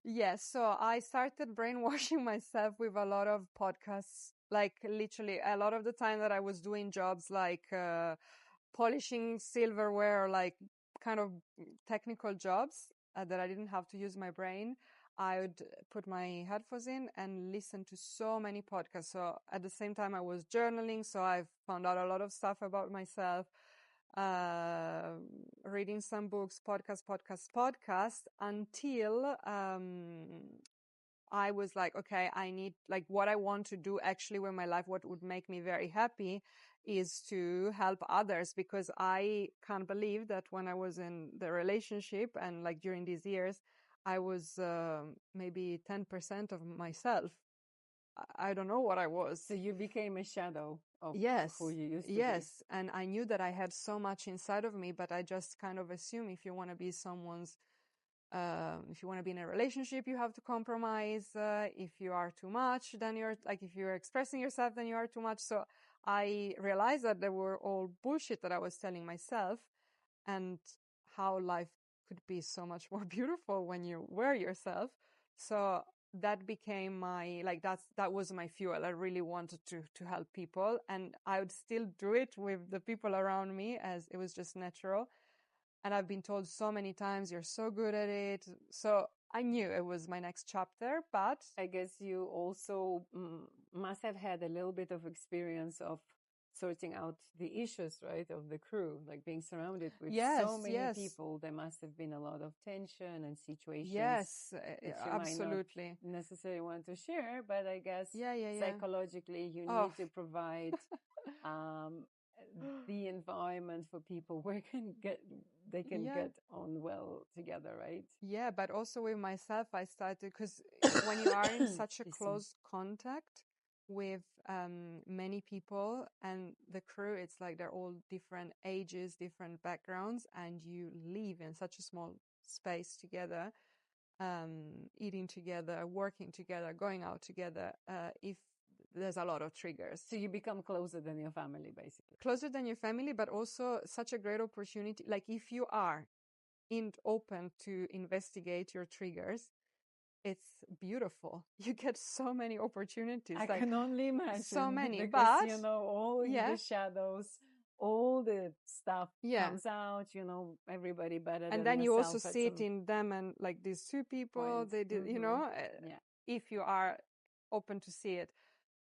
Yes. So I started brainwashing myself with a lot of podcasts. Like literally a lot of the time that I was doing jobs like polishing silverware, or like kind of technical jobs that I didn't have to use my brain, I would put my headphones in and listen to so many podcasts. So at the same time, I was journaling. So I found out a lot of stuff about myself, uh, reading some books, podcast, until I was like, okay, I need, like, what I want to do actually with my life, what would make me very happy is to help others, because I can't believe that when I was in the relationship and like during these years, I was maybe 10% of myself. I don't know what I was. So you became a shadow of who Yes, you used to be. yes. And I knew that I had so much inside of me, but I just kind of assume if you want to be someone's if you want to be in a relationship, you have to compromise. If you are too much, then you're like, if you're expressing yourself, then you are too much. So I realized that they were all bullshit that I was telling myself, and how life could be so much more beautiful when you were yourself. So that became my, like, that was my fuel. I really wanted to help people, and I would still do it with the people around me, as it was just natural. And I've been told so many times, you're so good at it. So I knew it was my next chapter, but I guess you also must have had a little bit of experience of sorting out the issues, right, of the crew, like being surrounded with so Yes, many yes, people. There must have been a lot of tension and situations yes, that you might not absolutely. necessarily want to share, but I guess Yeah, yeah, yeah. psychologically you Oh, need to provide um, the environment for people where they can yeah. get on well together, right? Yeah, but also with myself, I started because when you are in such a Excuse me. close contact with many people and the crew, it's like they're all different ages, different backgrounds, and you live in such a small space together, eating together, working together, going out together. If there's a lot of triggers. So you become closer than your family, basically. Closer than your family, but also such a great opportunity. Like if you are open to investigate your triggers, it's beautiful. You get so many opportunities, I like can only so imagine many. because, But you know, all yeah, the shadows, all the stuff yeah. comes out, you know, everybody better And than then you also yourself at see it some in them, and like these two people, point. they did, Mm-hmm. Yeah. if you are open to see it.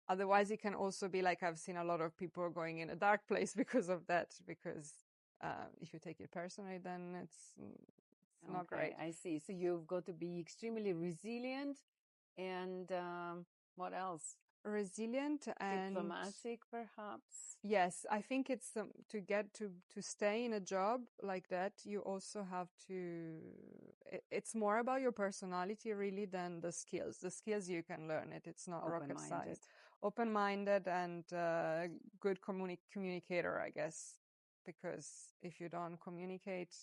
Otherwise, it can also be like I've seen a lot of people going in a dark place because of that. Because if you take it personally, then it's not Okay, great. I see. So you've got to be extremely resilient and what else? Resilient and Diplomatic, perhaps. yes, I think it's to get to stay in a job like that. You also have to. It's more about your personality really than the skills. The skills you can learn it. It's not rocket Open-minded. science. Open-minded and good communicator, I guess. Because if you don't communicate,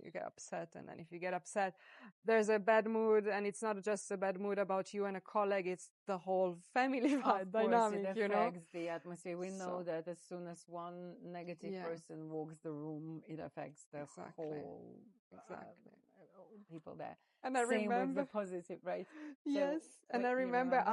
you get upset, and then if you get upset, there's a bad mood, and it's not just a bad mood about you and a colleague; it's the whole family Of course, it dynamic, affects the atmosphere. We know So. that as soon as one negative Yeah, person walks the room, it affects the exactly. whole Exactly. people there. And I Same with the remember, positive, right? yes, So, and what I you remember remember?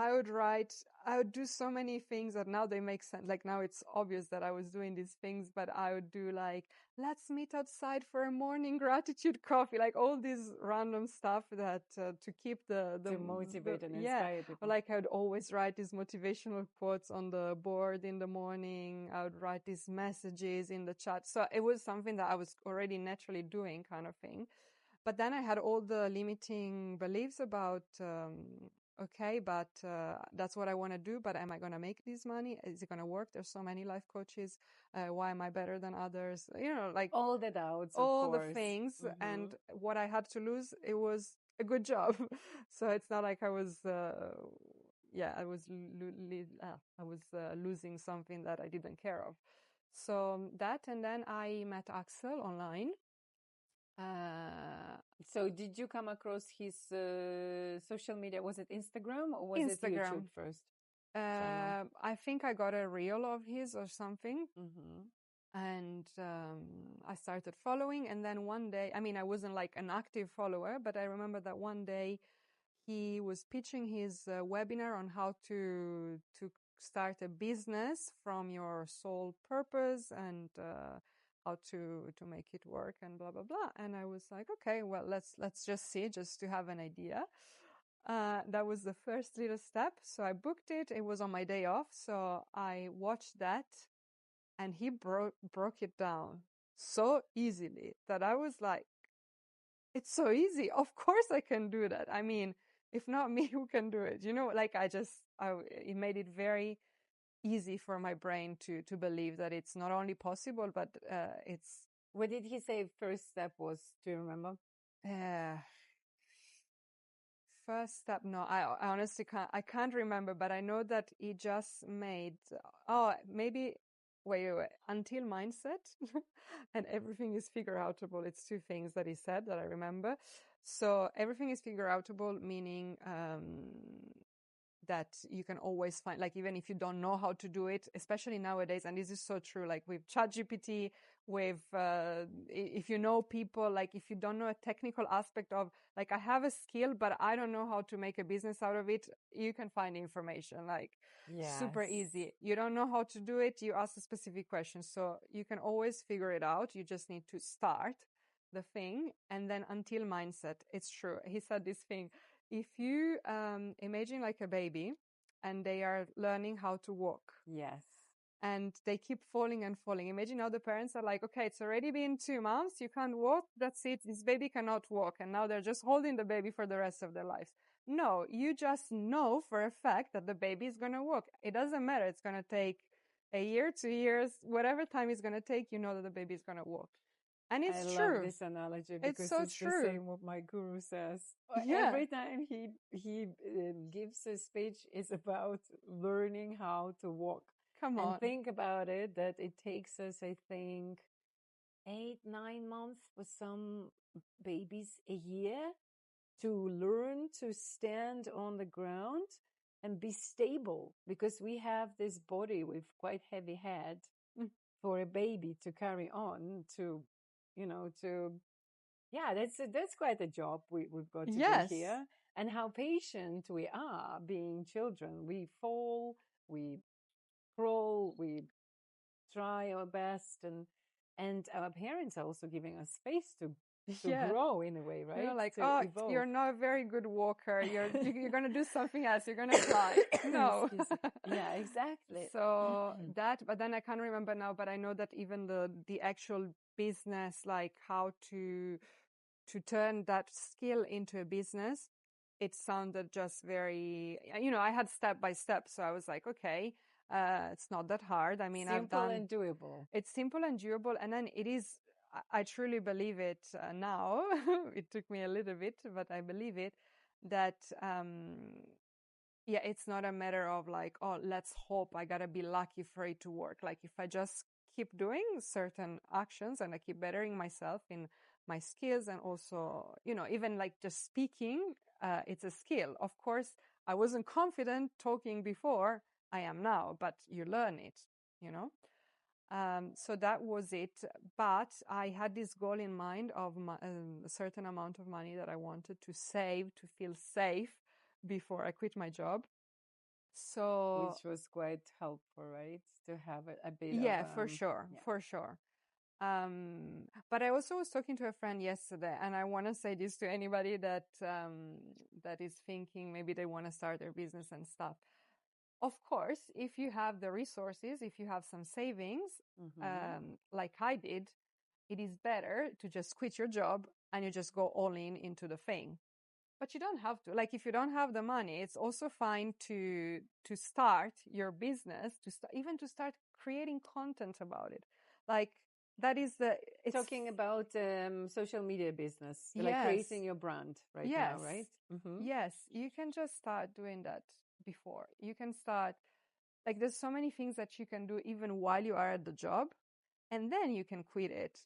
I would do so many things that now they make sense. Like now it's obvious that I was doing these things, but I would do like, let's meet outside for a morning gratitude coffee, like all these random stuff that to keep To motivate and yeah. inspire Or people. like I would always write these motivational quotes on the board in the morning. I would write these messages in the chat. So it was something that I was already naturally doing, kind of thing. But then I had all the limiting beliefs about, okay, but that's what I want to do. But am I going to make this money? Is it going to work? There's so many life coaches. Why am I better than others? Like All the doubts, of all the course. things. Mm-hmm. And what I had to lose, it was a good job. So it's not like I was, yeah, I was losing something that I didn't care of. So that, and then I met Axel online. So did you come across his social media? Was it Instagram or was it YouTube Instagram. first channel? I think I got a reel of his or something, Mm-hmm. and I started following. And then one day, I mean, I wasn't like an active follower, but I remember that one day he was pitching his webinar on how to start a business from your sole purpose, and how to make it work, and blah blah blah. And I was like, okay, well, let's just see, just to have an idea. That was the first little step. So I booked it. It was on my day off, so I watched that, and he broke it down so easily that I was like, it's so easy. Of course I can do that. I mean, if not me, who can do it? Like it made it very easy for my brain to believe that it's not only possible, but it's What did he say first step was? Do you remember? uh, first step. No, I honestly can't remember, but I know that he just made, oh, maybe, wait, until mindset and everything is figure outable. It's two things that he said that I remember. So everything is figure outable, meaning, that you can always find, like, even if you don't know how to do it, especially nowadays, and this is so true, like with ChatGPT, with if you know people, like if you don't know a technical aspect of, like, I have a skill but I don't know how to make a business out of it, you can find information, like, super Yes. easy. You don't know how to do it, you ask a specific question, so you can always figure it out. You just need to start the thing. And then until mindset, it's true, he said this thing: if you imagine like a baby and they are learning how to walk, Yes. and they keep falling and falling. Imagine how the parents are like, okay, it's already been 2 months. You can't walk. That's it. This baby cannot walk. And now they're just holding the baby for the rest of their lives. No, you just know for a fact that the baby is going to walk. It doesn't matter. It's going to take a year, 2 years, whatever time it's going to take, you know that the baby is going to walk. And I it's love true. this analogy It's because so it's the true. same what my guru says. Yeah. Every time he gives a speech, is about learning how to walk. Come And on. think about it, that it takes us, I think, 8, 9 months for some babies, a year, to learn to stand on the ground and be stable, because we have this body with quite heavy head Mm. for a baby to carry on to, yeah, that's quite a job we've got to do Yes. here. And how patient we are being children. We fall, we crawl, we try our best, and our parents are also giving us space to Yeah. grow in a way, You right? know, like, To oh, evolve. you're not a very good walker. You're going to do something else. You're going to fly. No. Excuse me. Yeah, exactly. So that, but then I can't remember now, but I know that even the actual business, like how to turn that skill into a business, it sounded just very, I had step by step. So I was like, okay, it's not that hard. I mean, Simple and doable. it's simple and doable. And then it is, I truly believe it now. It took me a little bit, but I believe it, that, yeah, it's not a matter of like, oh, let's hope I gotta be lucky for it to work. Like if I just keep doing certain actions and I keep bettering myself in my skills, and also, even like just speaking, it's a skill. Of course, I wasn't confident talking before. I am now, but you learn it, you know? So that was it. But I had this goal in mind of a certain amount of money that I wanted to save to feel safe before I quit my job. So Which was quite helpful, right? To have a bit of yeah, for sure, yeah. for sure. But I also was talking to a friend yesterday, and I want to say this to anybody that that is thinking maybe they want to start their business and stuff. Of course, if you have the resources, if you have some savings, like I did, it is better to just quit your job and you just go all in into the thing. But you don't have to. Like if you don't have the money, it's also fine to start your business, even to start creating content about it. Like that is it's talking about social media business, like yes, creating your brand right now, right? Yes, you can just start doing that before. You can start, like there's so many things that you can do even while you are at the job, and then you can quit it.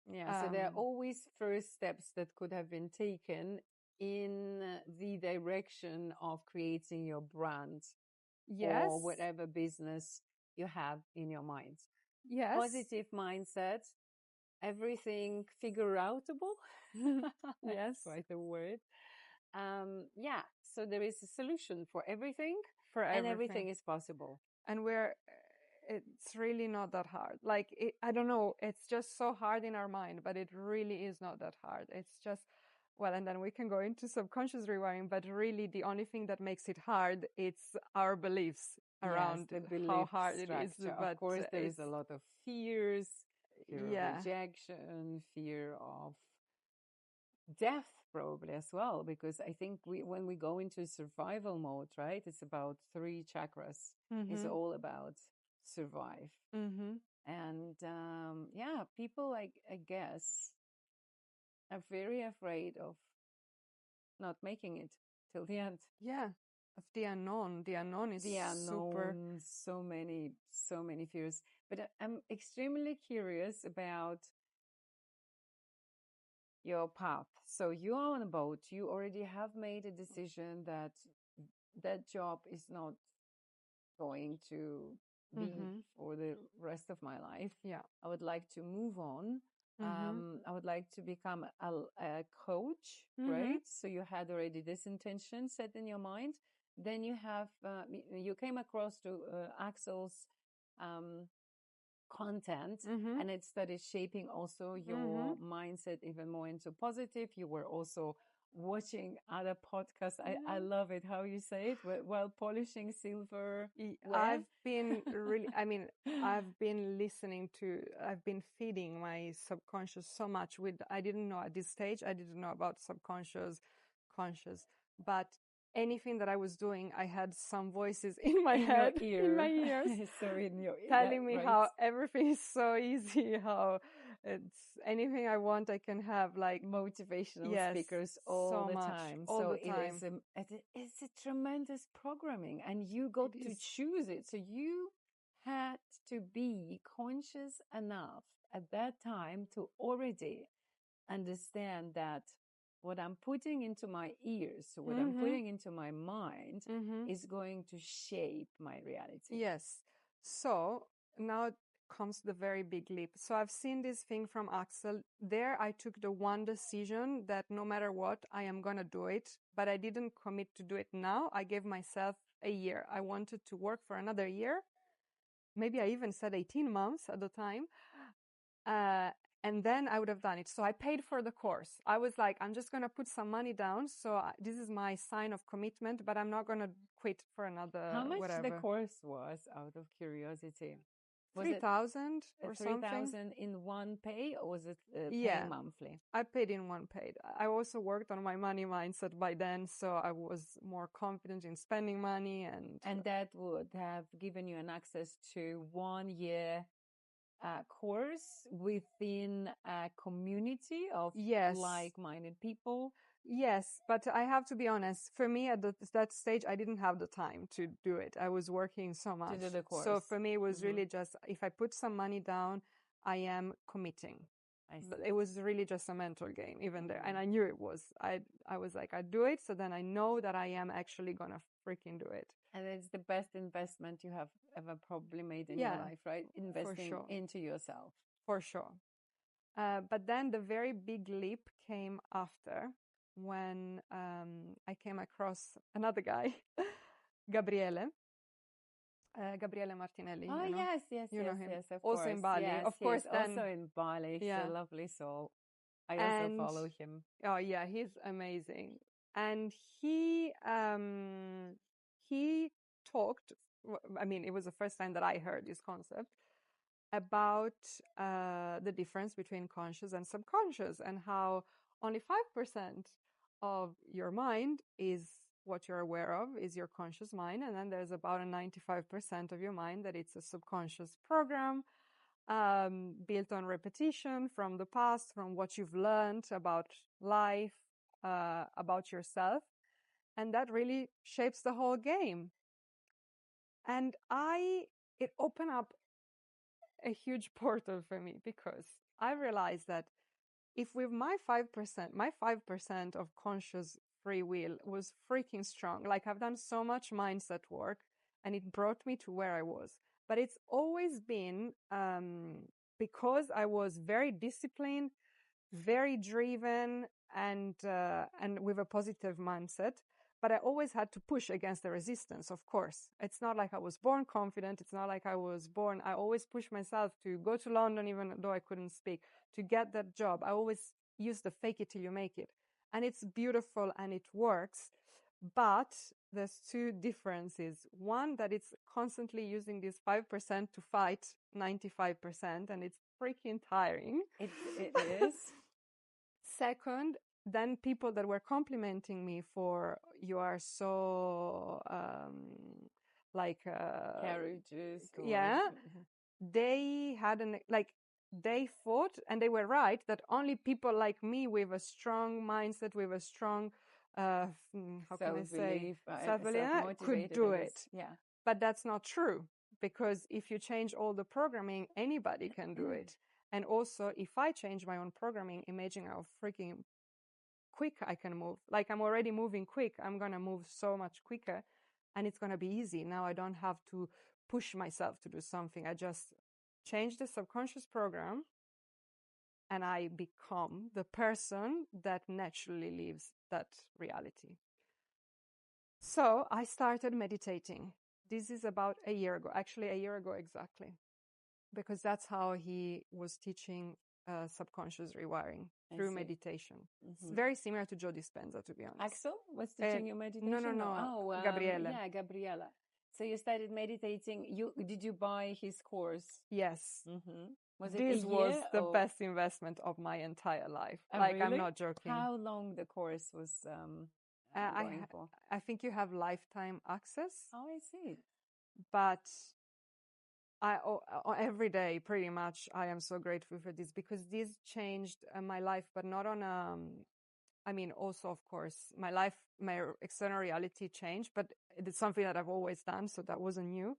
Yeah, so there are always first steps that could have been taken in the direction of creating your brand, yes, or whatever business you have in your mind. Yes. Positive mindset, everything figure outable. Yes. Quite a word. Yeah, so there is a solution for everything, For and everything. everything is possible. And it's really not that hard. Like, I don't know, it's just so hard in our mind, but it really is not that hard. It's just, well, and then we can go into subconscious rewiring, but really the only thing that makes it hard, it's our beliefs around the belief how hard it is. structure. But Of course, there is a lot of fears, fear of yeah. rejection, fear of death, probably as well, because I think when we go into survival mode, right, it's about 3 chakras. It's all about survive. And yeah, people, I guess, are very afraid of not making it till the end. Yeah, of the unknown. The unknown is The super. unknown, so many fears. But I'm extremely curious about your path. So you are on a boat. You already have made a decision that that job is not going to be for the rest of my life. Yeah. I would like to move on. I would like to become a coach, right? So you had already this intention set in your mind. Then you have you came across to Axel's content, and it started shaping also your mindset even more into positive. You were also watching other podcasts. I love it how you say it, while polishing silverware. I've been really, I mean, I've been feeding my subconscious so much I didn't know at this stage, I didn't know about subconscious, conscious, but anything that I was doing, I had some voices in my head, in my ears, so in your telling me how everything is so easy, how it's anything I want, I can have, like motivational speakers all the time. All so the time. It's a tremendous programming, and you got to choose it. So you had to be conscious enough at that time to already understand that what I'm putting into my ears, so what I'm putting into my mind, is going to shape my reality. Yes. So now comes the very big leap. So I've seen this thing from Axel. There I took the one decision that no matter what, I am going to do it, but I didn't commit to do it now. I gave myself a year. I wanted to work for another year. Maybe I even said 18 months at the time. And then I would have done it. So I paid for the course. I was like, I'm just going to put some money down. So this is my sign of commitment, but I'm not going to quit for another How much whatever. the course was, out of curiosity? Was 3,000 or 3,000 in one pay, or was it pay monthly? I paid in one paid. I also worked on my money mindset by then, so I was more confident in spending money, and that would have given you an access to 1 year course within a community of like-minded people. Yes, but I have to be honest. For me, at that stage, I didn't have the time to do it. I was working so much. To do the course. So for me, it was really just, if I put some money down, I am committing. But it was really just a mental game, even there. And I knew it was. I was like, I do it, so then I know that I am actually going to freaking do it. And it's the best investment you have ever probably made in your life, right? Investing into yourself. For sure. But then the very big leap came after, when I came across another guy, Gabriele Martinelli. Oh, you know? yes, you know him. Yes, of also course. in Bali. Yes, of course, then, also in Bali. He's a lovely soul. I also follow him. Oh yeah, he's amazing. And he talked, I mean, it was the first time that I heard this concept about the difference between conscious and subconscious, and how only 5% of your mind is what you're aware of, is your conscious mind, and then there's about a 95% of your mind that it's a subconscious program built on repetition from the past, from what you've learned about life, about yourself, and that really shapes the whole game. And it opened up a huge portal for me, because I realized that if with my 5% of conscious free will was freaking strong, like I've done so much mindset work and it brought me to where I was, but it's always been because I was very disciplined, very driven, and with a positive mindset. But I always had to push against the resistance, of course. It's not like I was born confident. It's not like I always pushed myself to go to London, even though I couldn't speak, to get that job. I always used the fake it till you make it. And it's beautiful and it works. But there's two differences. One, that it's constantly using this 5% to fight 95%, and it's freaking tiring. It is. Second, then people that were complimenting me for, you are so courageous. They had they thought, and they were right, that only people like me with a strong mindset, with a strong self-belief could do it. Yeah. But that's not true, because if you change all the programming, anybody can do it. And also, if I change my own programming, imagine how freaking quick I can move. Like, I'm already moving quick. I'm going to move so much quicker, and it's going to be easy. Now I don't have to push myself to do something. I just change the subconscious program, and I become the person that naturally lives that reality. So I started meditating. This is about a year ago, actually a year ago exactly, because that's how he was teaching subconscious rewiring I through see. meditation. It's Mhm. very similar to Joe Dispenza, to be honest. Axel was teaching you meditation? No. Oh, Gabriele. yeah, Gabriela. So you started meditating. Did you buy his course? Yes. Mm-hmm. Was it This a was year the or... best investment of my entire life. Oh, Like, I'm really? not joking. How long the course was going for? I think you have lifetime access, Oh, I see. but every day, pretty much, I am so grateful for this because this changed my life, but not on I mean, also, of course, my external reality changed, but it's something that I've always done, so that wasn't new.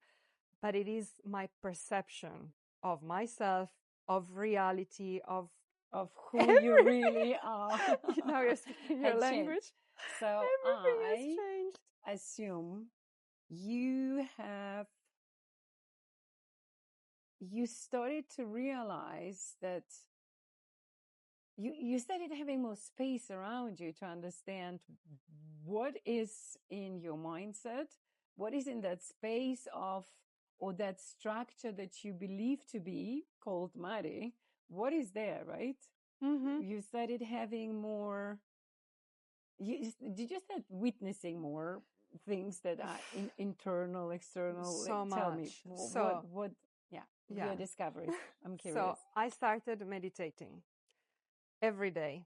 But it is my perception of myself, of reality, of who you really are. Now you're speaking your Had changed. language. So Everything has I changed. assume you started to realize that you started having more space around you to understand what is in your mindset, what is in that space of, or that structure that you believe to be called Maddy, what is there, right? Mm-hmm. You started having more, did you start witnessing more things that are internal, external? So Tell me, much. So, what, your discoveries. I'm curious. So I started meditating every day.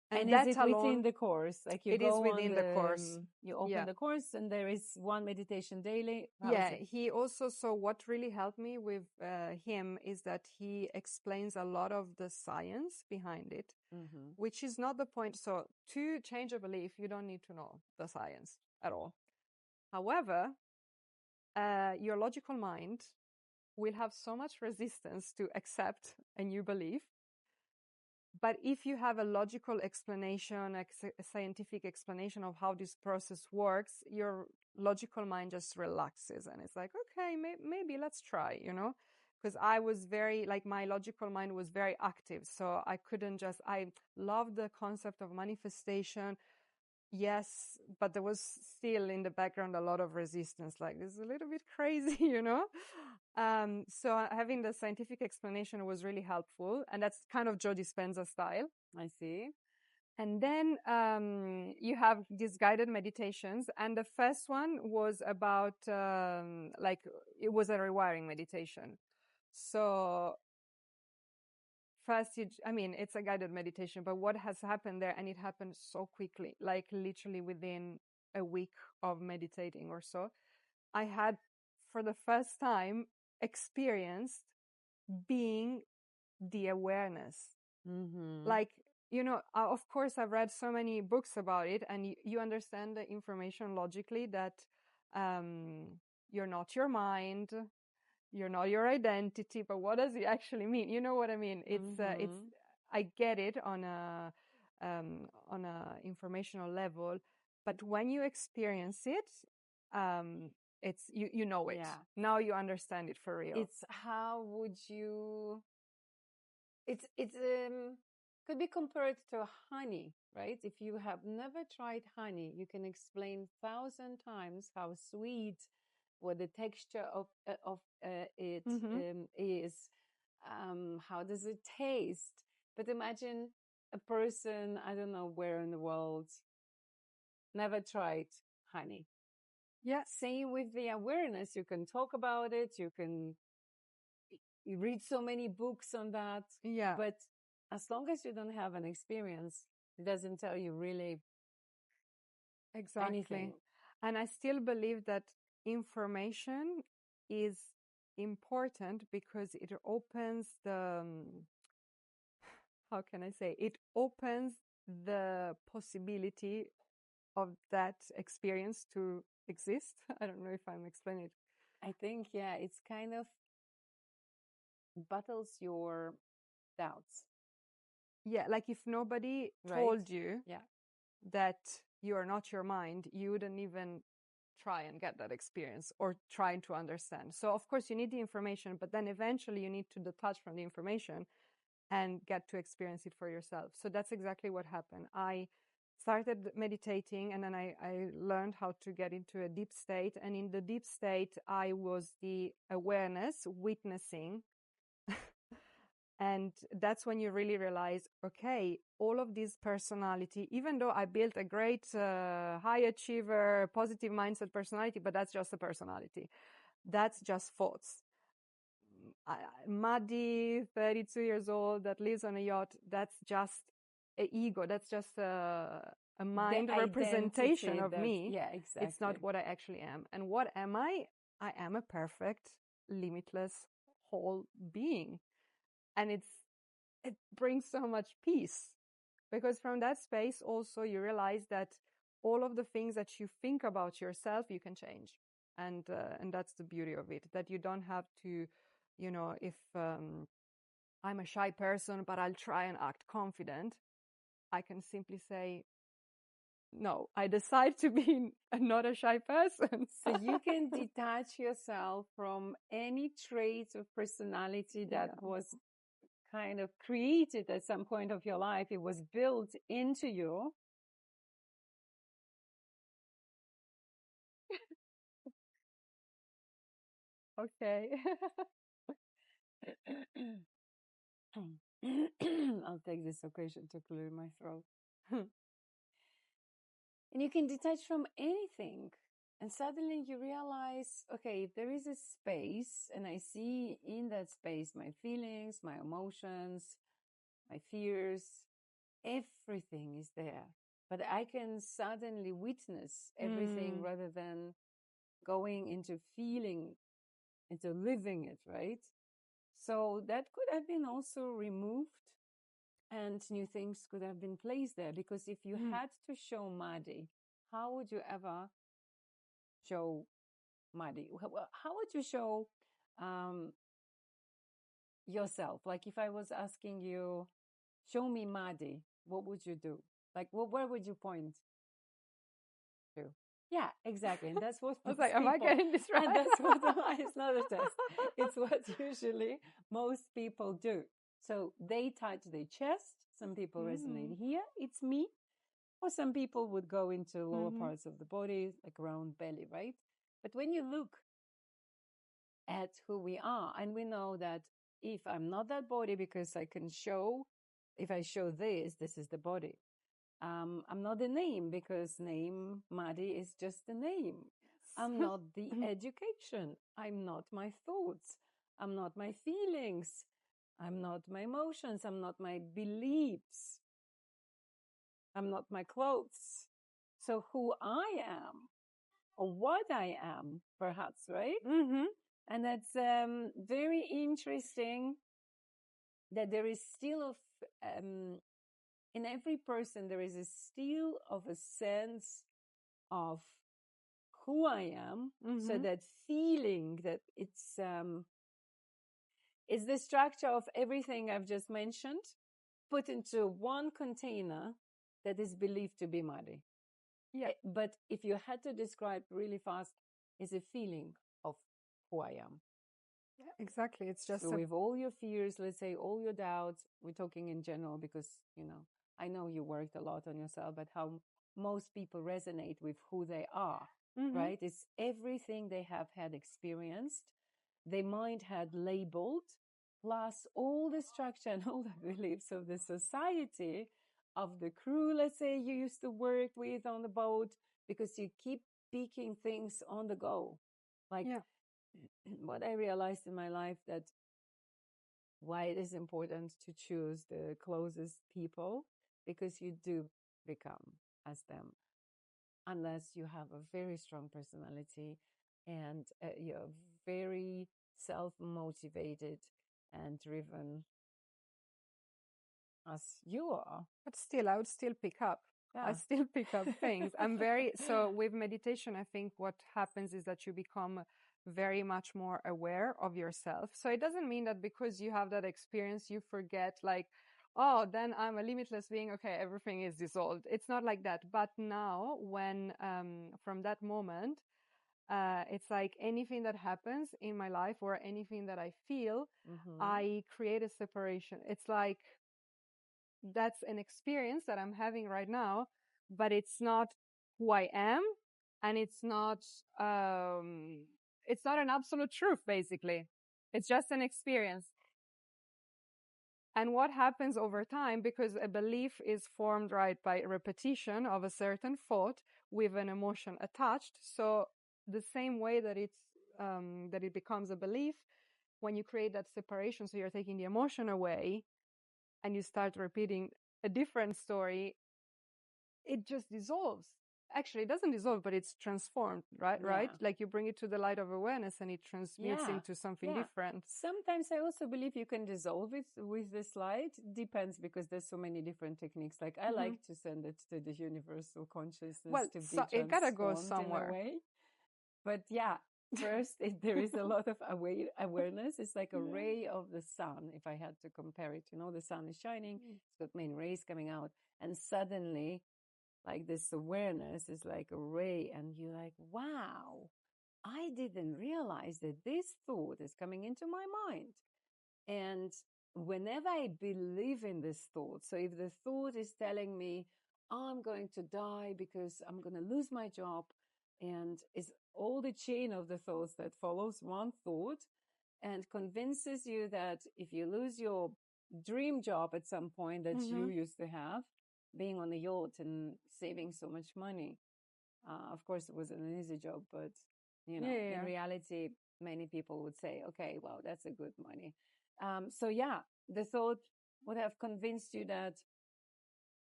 And that is it alone, within the course? Like you it go is on within the course. You open Yeah. the course and there is one meditation daily. How Yeah, is it? he also, so what really helped me with him is that he explains a lot of the science behind it, Mm-hmm. which is not the point. So to change a belief, you don't need to know the science at all. However, your logical mind will have so much resistance to accept a new belief. But if you have a logical explanation, a scientific explanation of how this process works, your logical mind just relaxes and it's like, okay, maybe let's try, because I was very, like, my logical mind was very active. So I couldn't just, I love the concept of manifestation. Yes, but there was still in the background a lot of resistance, like this is a little bit crazy, So having the scientific explanation was really helpful, and that's kind of Joe Dispenza style. I see. And then you have these guided meditations, and the first one was about it was a rewiring meditation. So first, it's a guided meditation, but what has happened there, and it happened so quickly, like literally within a week of meditating or so, I had, for the first time, experienced being the awareness. Mm-hmm. Like, of course, I've read so many books about it, and you understand the information logically that you're not your mind, you're not your identity, but what does it actually mean? You know what I mean? It's I get it on a informational level, but when you experience it, it's you know it. Yeah. Now you understand it for real. It's how would you? It's could be compared to honey, right? If you have never tried honey, you can explain 1,000 times how sweet, what the texture of it is, how does it taste. But imagine a person, I don't know where in the world, never tried honey. Yeah. Same with the awareness. You can talk about it. You read so many books on that. Yeah. But as long as you don't have an experience, it doesn't tell you really Exactly. anything. And I still believe that information is important because it opens how can I say, it opens the possibility of that experience to exist. I don't know if I'm explaining it. I think, yeah, it's kind of battles your doubts. Yeah, like if nobody told you that you are not your mind, you wouldn't even try and get that experience or trying to understand. So of course you need the information, but then eventually you need to detach from the information and get to experience it for yourself. So that's exactly what happened. I started meditating and then I learned how to get into a deep state. And in the deep state, I was the awareness witnessing And that's when you really realize, okay, all of this personality, even though I built a great high achiever, positive mindset personality, but that's just a personality. That's just thoughts. Maddy, 32 years old, that lives on a yacht, that's just an ego. That's just a The mind representation identity of that, me. yeah, It's exactly. not what I actually am. And what am I? I am a perfect, limitless, whole being. And it brings so much peace, because from that space also you realize that all of the things that you think about yourself you can change, and that's the beauty of it, that you don't have to, if I'm a shy person but I'll try and act confident, I can simply say, no, I decide to be not a shy person. So you can detach yourself from any traits of personality that Yeah. was kind of created at some point of your life. It was built into you. Okay. I'll take this occasion to clear my throat. And you can detach from anything. And suddenly you realize, okay, if there is a space and I see in that space my feelings, my emotions, my fears, everything is there. But I can suddenly witness everything Mm. rather than going into feeling, into living it, right? So that could have been also removed and new things could have been placed there. Because if you Mm. had to show Maddy, how would you ever show Maddy? How would you show um, yourself? Like if I was asking you, show me Maddy, what would you do? Like, where would you point to? Yeah, exactly. And that's what I was most like, am I people, getting this and right? that's what, it's not a test. It's what usually most people do. So they touch their chest. Some people Mm. resonate here. It's me. Or some people would go into lower Mm-hmm. parts of the body, like around belly, right? But when you look at who we are, and we know that if I'm not that body, because I can show, if I show this, this is the body. I'm not the name, because name Maddy is just a name. I'm not the education. I'm not my thoughts. I'm not my feelings. I'm not my emotions. I'm not my beliefs. I'm not my clothes. So who I am, or what I am, perhaps, right? Mm-hmm. And that's very interesting that there is still in every person, there is a still of a sense of who I am. So Mm-hmm. that feeling that it's the structure of everything I've just mentioned put into one container that is believed to be Maddy. Yeah. But if you had to describe really fast, is a feeling of who I am. Yeah, exactly. It's just So a. with all your fears, let's say all your doubts, we're talking in general because, I know you worked a lot on yourself, but how most people resonate with who they are, Mm-hmm. right? It's everything they have had experienced, their mind had labeled, plus all the structure and all the beliefs of the society, of the crew, let's say you used to work with on the boat, because you keep picking things on the go. Like Yeah. what I realized in my life, that why it is important to choose the closest people, because you do become as them, unless you have a very strong personality and you're very self-motivated and driven as you are. But still, I would still pick up. I Yeah. still pick up things. I'm very, so with meditation, I think what happens is that you become very much more aware of yourself. So it doesn't mean that because you have that experience, you forget, like, oh, then I'm a limitless being. Okay, everything is dissolved. It's not like that. But now, when from that moment, it's like anything that happens in my life or anything that I feel, Mm-hmm. I create a separation. It's like, that's an experience that I'm having right now, but it's not who I am, and it's not an absolute truth. Basically, it's just an experience. And what happens over time, because a belief is formed, right, by repetition of a certain thought with an emotion attached. So the same way that that it becomes a belief, when you create that separation, so you're taking the emotion away and you start repeating a different story, it just dissolves. Actually, it doesn't dissolve, but it's transformed, right? Yeah. Like you bring it to the light of awareness and it transmits Yeah. into something Yeah. different. Sometimes I also believe you can dissolve it with this light. Depends, because there's so many different techniques. Like I like to send it to the universal consciousness Well, to be so it gotta go transformed in a somewhere. way. But yeah, first there is a lot of awareness. It's like a ray of the sun. If I had to compare it, the sun is shining. It's got main rays coming out, and suddenly, like this awareness is like a ray, and you're like, wow, I didn't realize that this thought is coming into my mind. And whenever I believe in this thought, so if the thought is telling me, I'm going to die because I'm going to lose my job, and it's all the chain of the thoughts that follows one thought and convinces you that if you lose your dream job at some point that you used to have, being on a yacht and saving so much money, of course, it wasn't an easy job, but in reality, many people would say, "Okay, well, that's a good money." So yeah, the thought would have convinced you that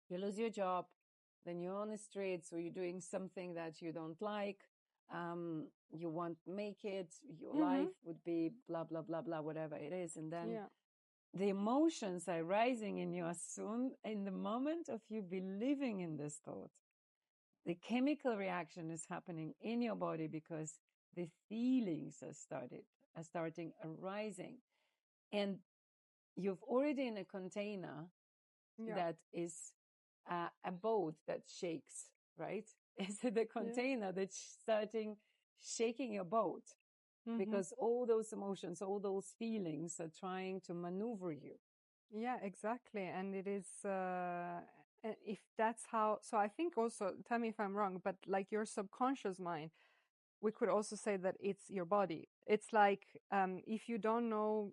you lose your job, then you're on the streets, or you're doing something that you don't like. You won't make it. Your life would be blah blah blah blah, whatever it is, and then the emotions are rising in you as soon in the moment of you believing in this thought. The chemical reaction is happening in your body because the feelings are starting arising, and you've already in a container that is a boat that shakes, right? Is it the container that's starting shaking your boat? Because all those emotions, all those feelings are trying to maneuver you. Yeah, exactly. And it is, if that's how, so I think also, tell me if I'm wrong, but like your subconscious mind, we could also say that it's your body. It's like, if you don't know,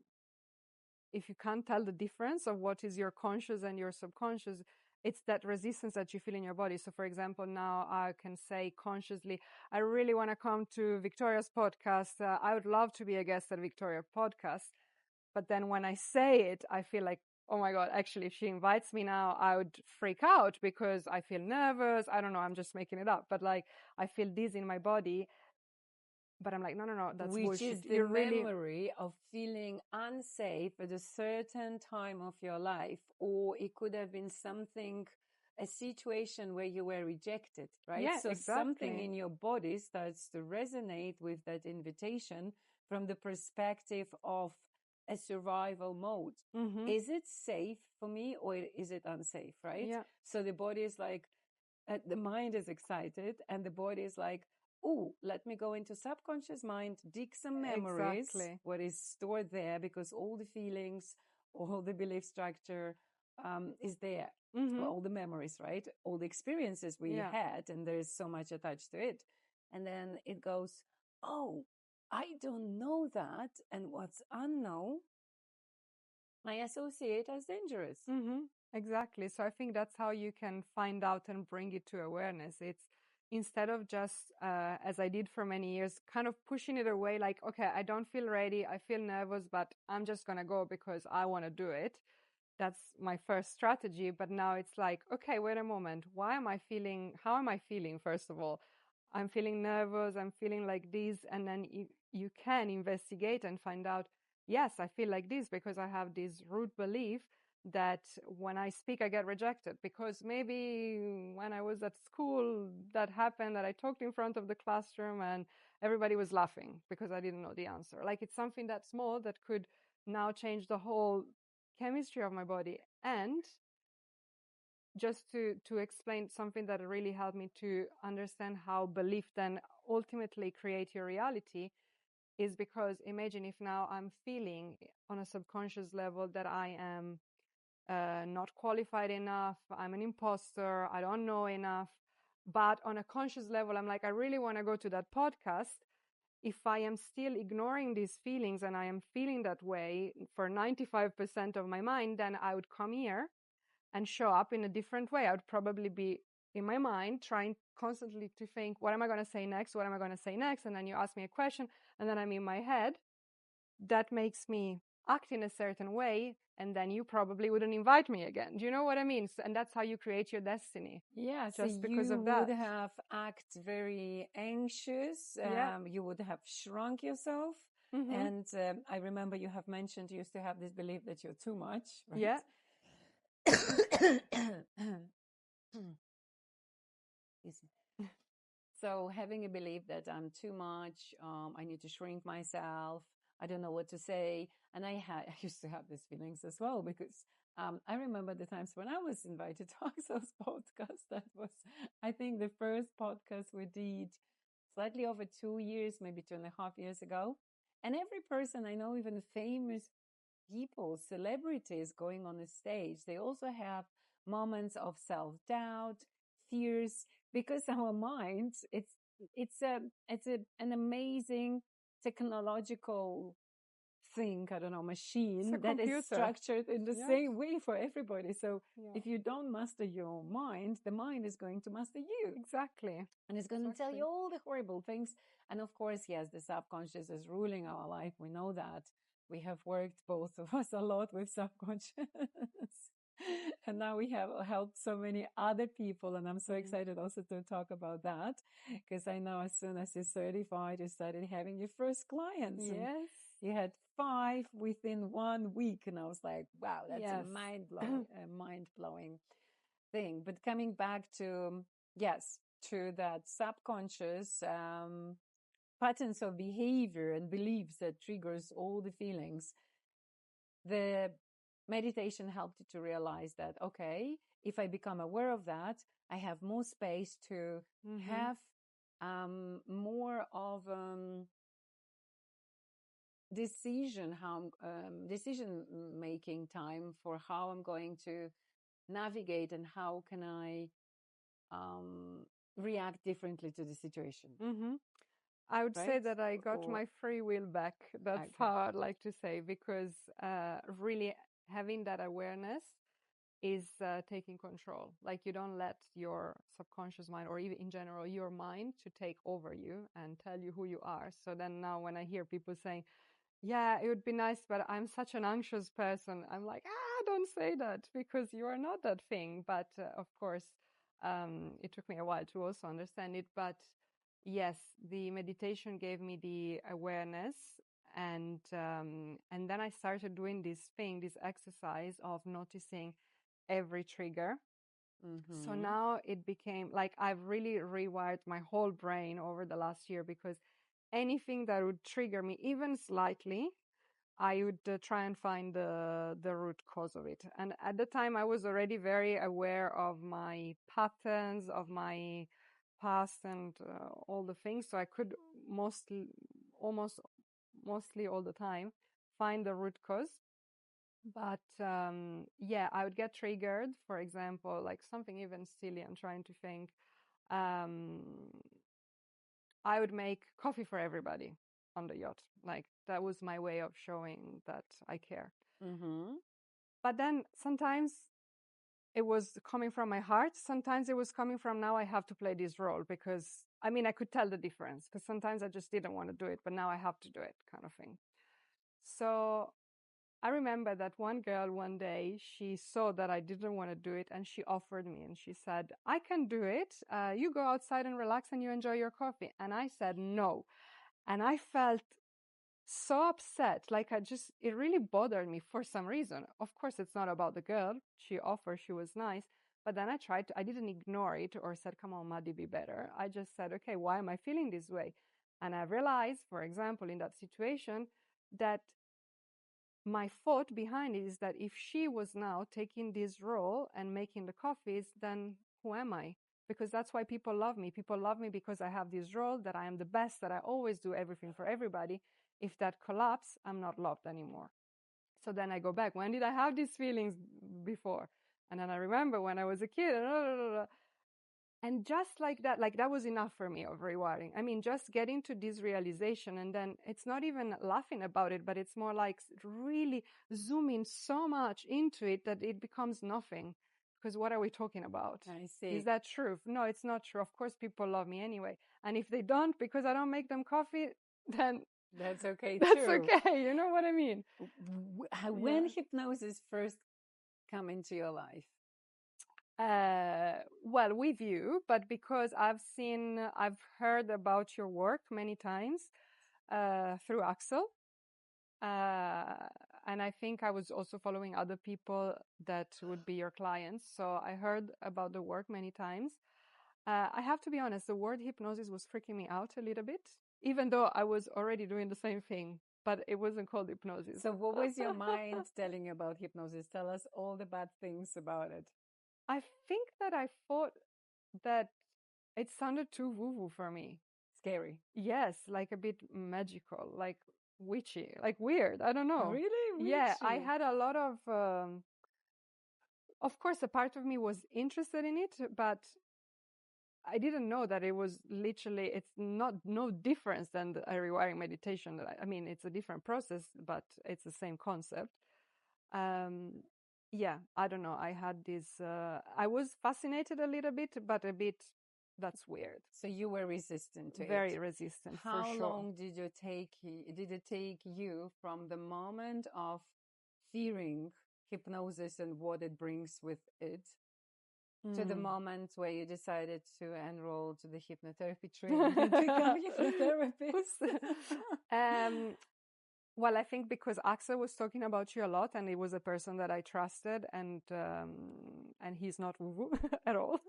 if you can't tell the difference of what is your conscious and your subconscious, it's that resistance that you feel in your body. So, for example, now I can say consciously, I really want to come to Victoria's podcast. I would love to be a guest at Victoria's podcast. But then when I say it, I feel like, oh my God, actually, if she invites me now, I would freak out because I feel nervous. I don't know, I'm just making it up. But like, I feel this in my body. But I'm like, no, no, no, that's Which bullshit. is the memory of feeling unsafe at a certain time of your life. Or it could have been something, a situation where you were rejected, right? Yeah, So something exactly. in your body starts to resonate with that invitation from the perspective of a survival mode. Is it safe for me, or is it unsafe, right? Yeah, So the body is like, the mind is excited, and the body is like, oh, let me go into subconscious mind, dig some memories, exactly. what is stored there, because all the feelings, all the belief structure is there. All the memories, right? All the experiences we Yeah. had, and there's so much attached to it. And then it goes, oh, I don't know that. And what's unknown, I associate as dangerous. Exactly. So I think that's how you can find out and bring it to awareness. It's instead of just, as I did for many years, kind of pushing it away, like, okay, I don't feel ready. I feel nervous, but I'm just going to go because I want to do it. That's my first strategy. But now it's like, okay, wait a moment. Why am I feeling, how am I feeling? First of all, I'm feeling nervous. I'm feeling like this. And then you can investigate and find out, yes, I feel like this because I have this root belief that when I speak, I get rejected, because maybe when I was at school, that happened, that I talked in front of the classroom and everybody was laughing because I didn't know the answer. Like, it's something that small that could now change the whole chemistry of my body. And just to explain something that really helped me to understand how belief then ultimately create your reality, is because imagine if now I'm feeling on a subconscious level that I am not qualified enough, I'm an imposter, I don't know enough. But on a conscious level, I'm like, I really want to go to that podcast. if I am still ignoring these feelings and I am feeling that way for 95% of my mind, then I would come here and show up in a different way. I would probably be in my mind trying constantly to think, what am I going to say next? What am I going to say next? And then you ask me a question, and then I'm in my head. That makes me act in a certain way, and then you probably wouldn't invite me again. Do you know what I mean? And that's how you create your destiny. Yeah, so just because you of that. would have act very anxious. Yeah. You would have shrunk yourself. Mm-hmm. And I remember you have mentioned you used to have this belief that you're too much, right? Yeah. Excuse me. So having a belief that I'm too much, I need to shrink myself, I don't know what to say. And I used to have these feelings as well, because I remember the times when I was invited to Axel's podcast. That was, I think, the first podcast we did slightly over 2 years, maybe 2.5 years ago. And every person I know, even famous people, celebrities going on the stage, they also have moments of self-doubt, fears, because our minds, it's an amazing technological thing, I don't know, machine that is structured in the same way for everybody. So if you don't master your mind, the mind is going to master you. Exactly. And it's going to tell you all the horrible things. And of course, yes, the subconscious is ruling our life. We know that. We have worked, both of us, a lot with subconscious. And now we have helped so many other people. And I'm so excited also to talk about that, because I know as soon as you're certified, you started having your first clients. Yes. You had 5 within 1 week. And I was like, wow, that's a mind-blowing thing. But coming back to, yes, to that subconscious patterns of behavior and beliefs that triggers all the feelings, the meditation helped you to realize that, okay, if I become aware of that, I have more space to have more of decision making time for how I'm going to navigate and how can I react differently to the situation. I would say that I got my free will back. That's how I'd like to say, because really having that awareness is taking control. Like, you don't let your subconscious mind, or even in general your mind, to take over you and tell you who you are. So then now when I hear people saying, yeah, it would be nice, but I'm such an anxious person, I'm like, don't say that, because you are not that thing. But of course, it took me a while to also understand it. But yes, the meditation gave me the awareness, and then I started doing this exercise of noticing every trigger. So now it became like I've really rewired my whole brain over the last year, because anything that would trigger me even slightly, I would try and find the root cause of it. And at the time, I was already very aware of my patterns, of my past, and all the things. So I could almost mostly all the time, find the root cause. But yeah, I would get triggered. For example, like something even silly. I'm trying to think. I would make coffee for everybody on the yacht. Like, that was my way of showing that I care. But then sometimes it was coming from my heart. Sometimes it was coming from, now I have to play this role, because I mean, I could tell the difference, because sometimes I just didn't want to do it, but now I have to do it, kind of thing. So I remember that one girl one day, she saw that I didn't want to do it, and she offered me, and she said, I can do it. You go outside and relax and you enjoy your coffee. And I said no. And I felt so upset. Like, it really bothered me for some reason. Of course, it's not about the girl. She offered, she was nice. But then I didn't ignore it or said, come on, Maddy, be better. I just said, okay, why am I feeling this way? And I realized, for example, in that situation, that my thought behind it is that if she was now taking this role and making the coffees, then who am I? Because that's why people love me. People love me because I have this role, that I am the best, that I always do everything for everybody. If that collapses, I'm not loved anymore. So then I go back. When did I have these feelings before? And then I remember when I was a kid. And just like that was enough for me of rewiring. I mean, just getting to this realization, and then it's not even laughing about it, but it's more like really zooming so much into it that it becomes nothing. Because what are we talking about? I see. Is that true? No, it's not true. Of course, people love me anyway. And if they don't, because I don't make them coffee, then That's okay that's too. okay. You know what I mean? When hypnosis first come into your life? Well, with you, but because I've heard about your work many times through Axel. And I think I was also following other people that would be your clients. So I heard about the work many times. I have to be honest, the word hypnosis was freaking me out a little bit, even though I was already doing the same thing, but it wasn't called hypnosis. So what was your mind telling you about hypnosis? Tell us all the bad things about it. I think that I thought that it sounded too woo-woo for me. Scary. Yes, like a bit magical, like witchy, like weird. I don't know. Really? Witchy? Yeah, I had a lot of course, a part of me was interested in it, but I didn't know that it was literally, it's not no difference than a rewiring meditation. I mean, it's a different process, but it's the same concept. Yeah, I don't know. I had this, I was fascinated a little bit, but a bit, that's weird. So you were resistant to it. Very resistant, for How sure. long did it take you from the moment of fearing hypnosis and what it brings with it to the moment where you decided to enroll to the hypnotherapy training and become hypnotherapist? Well, I think because Axel was talking about you a lot, and he was a person that I trusted, and he's not woo-woo at all.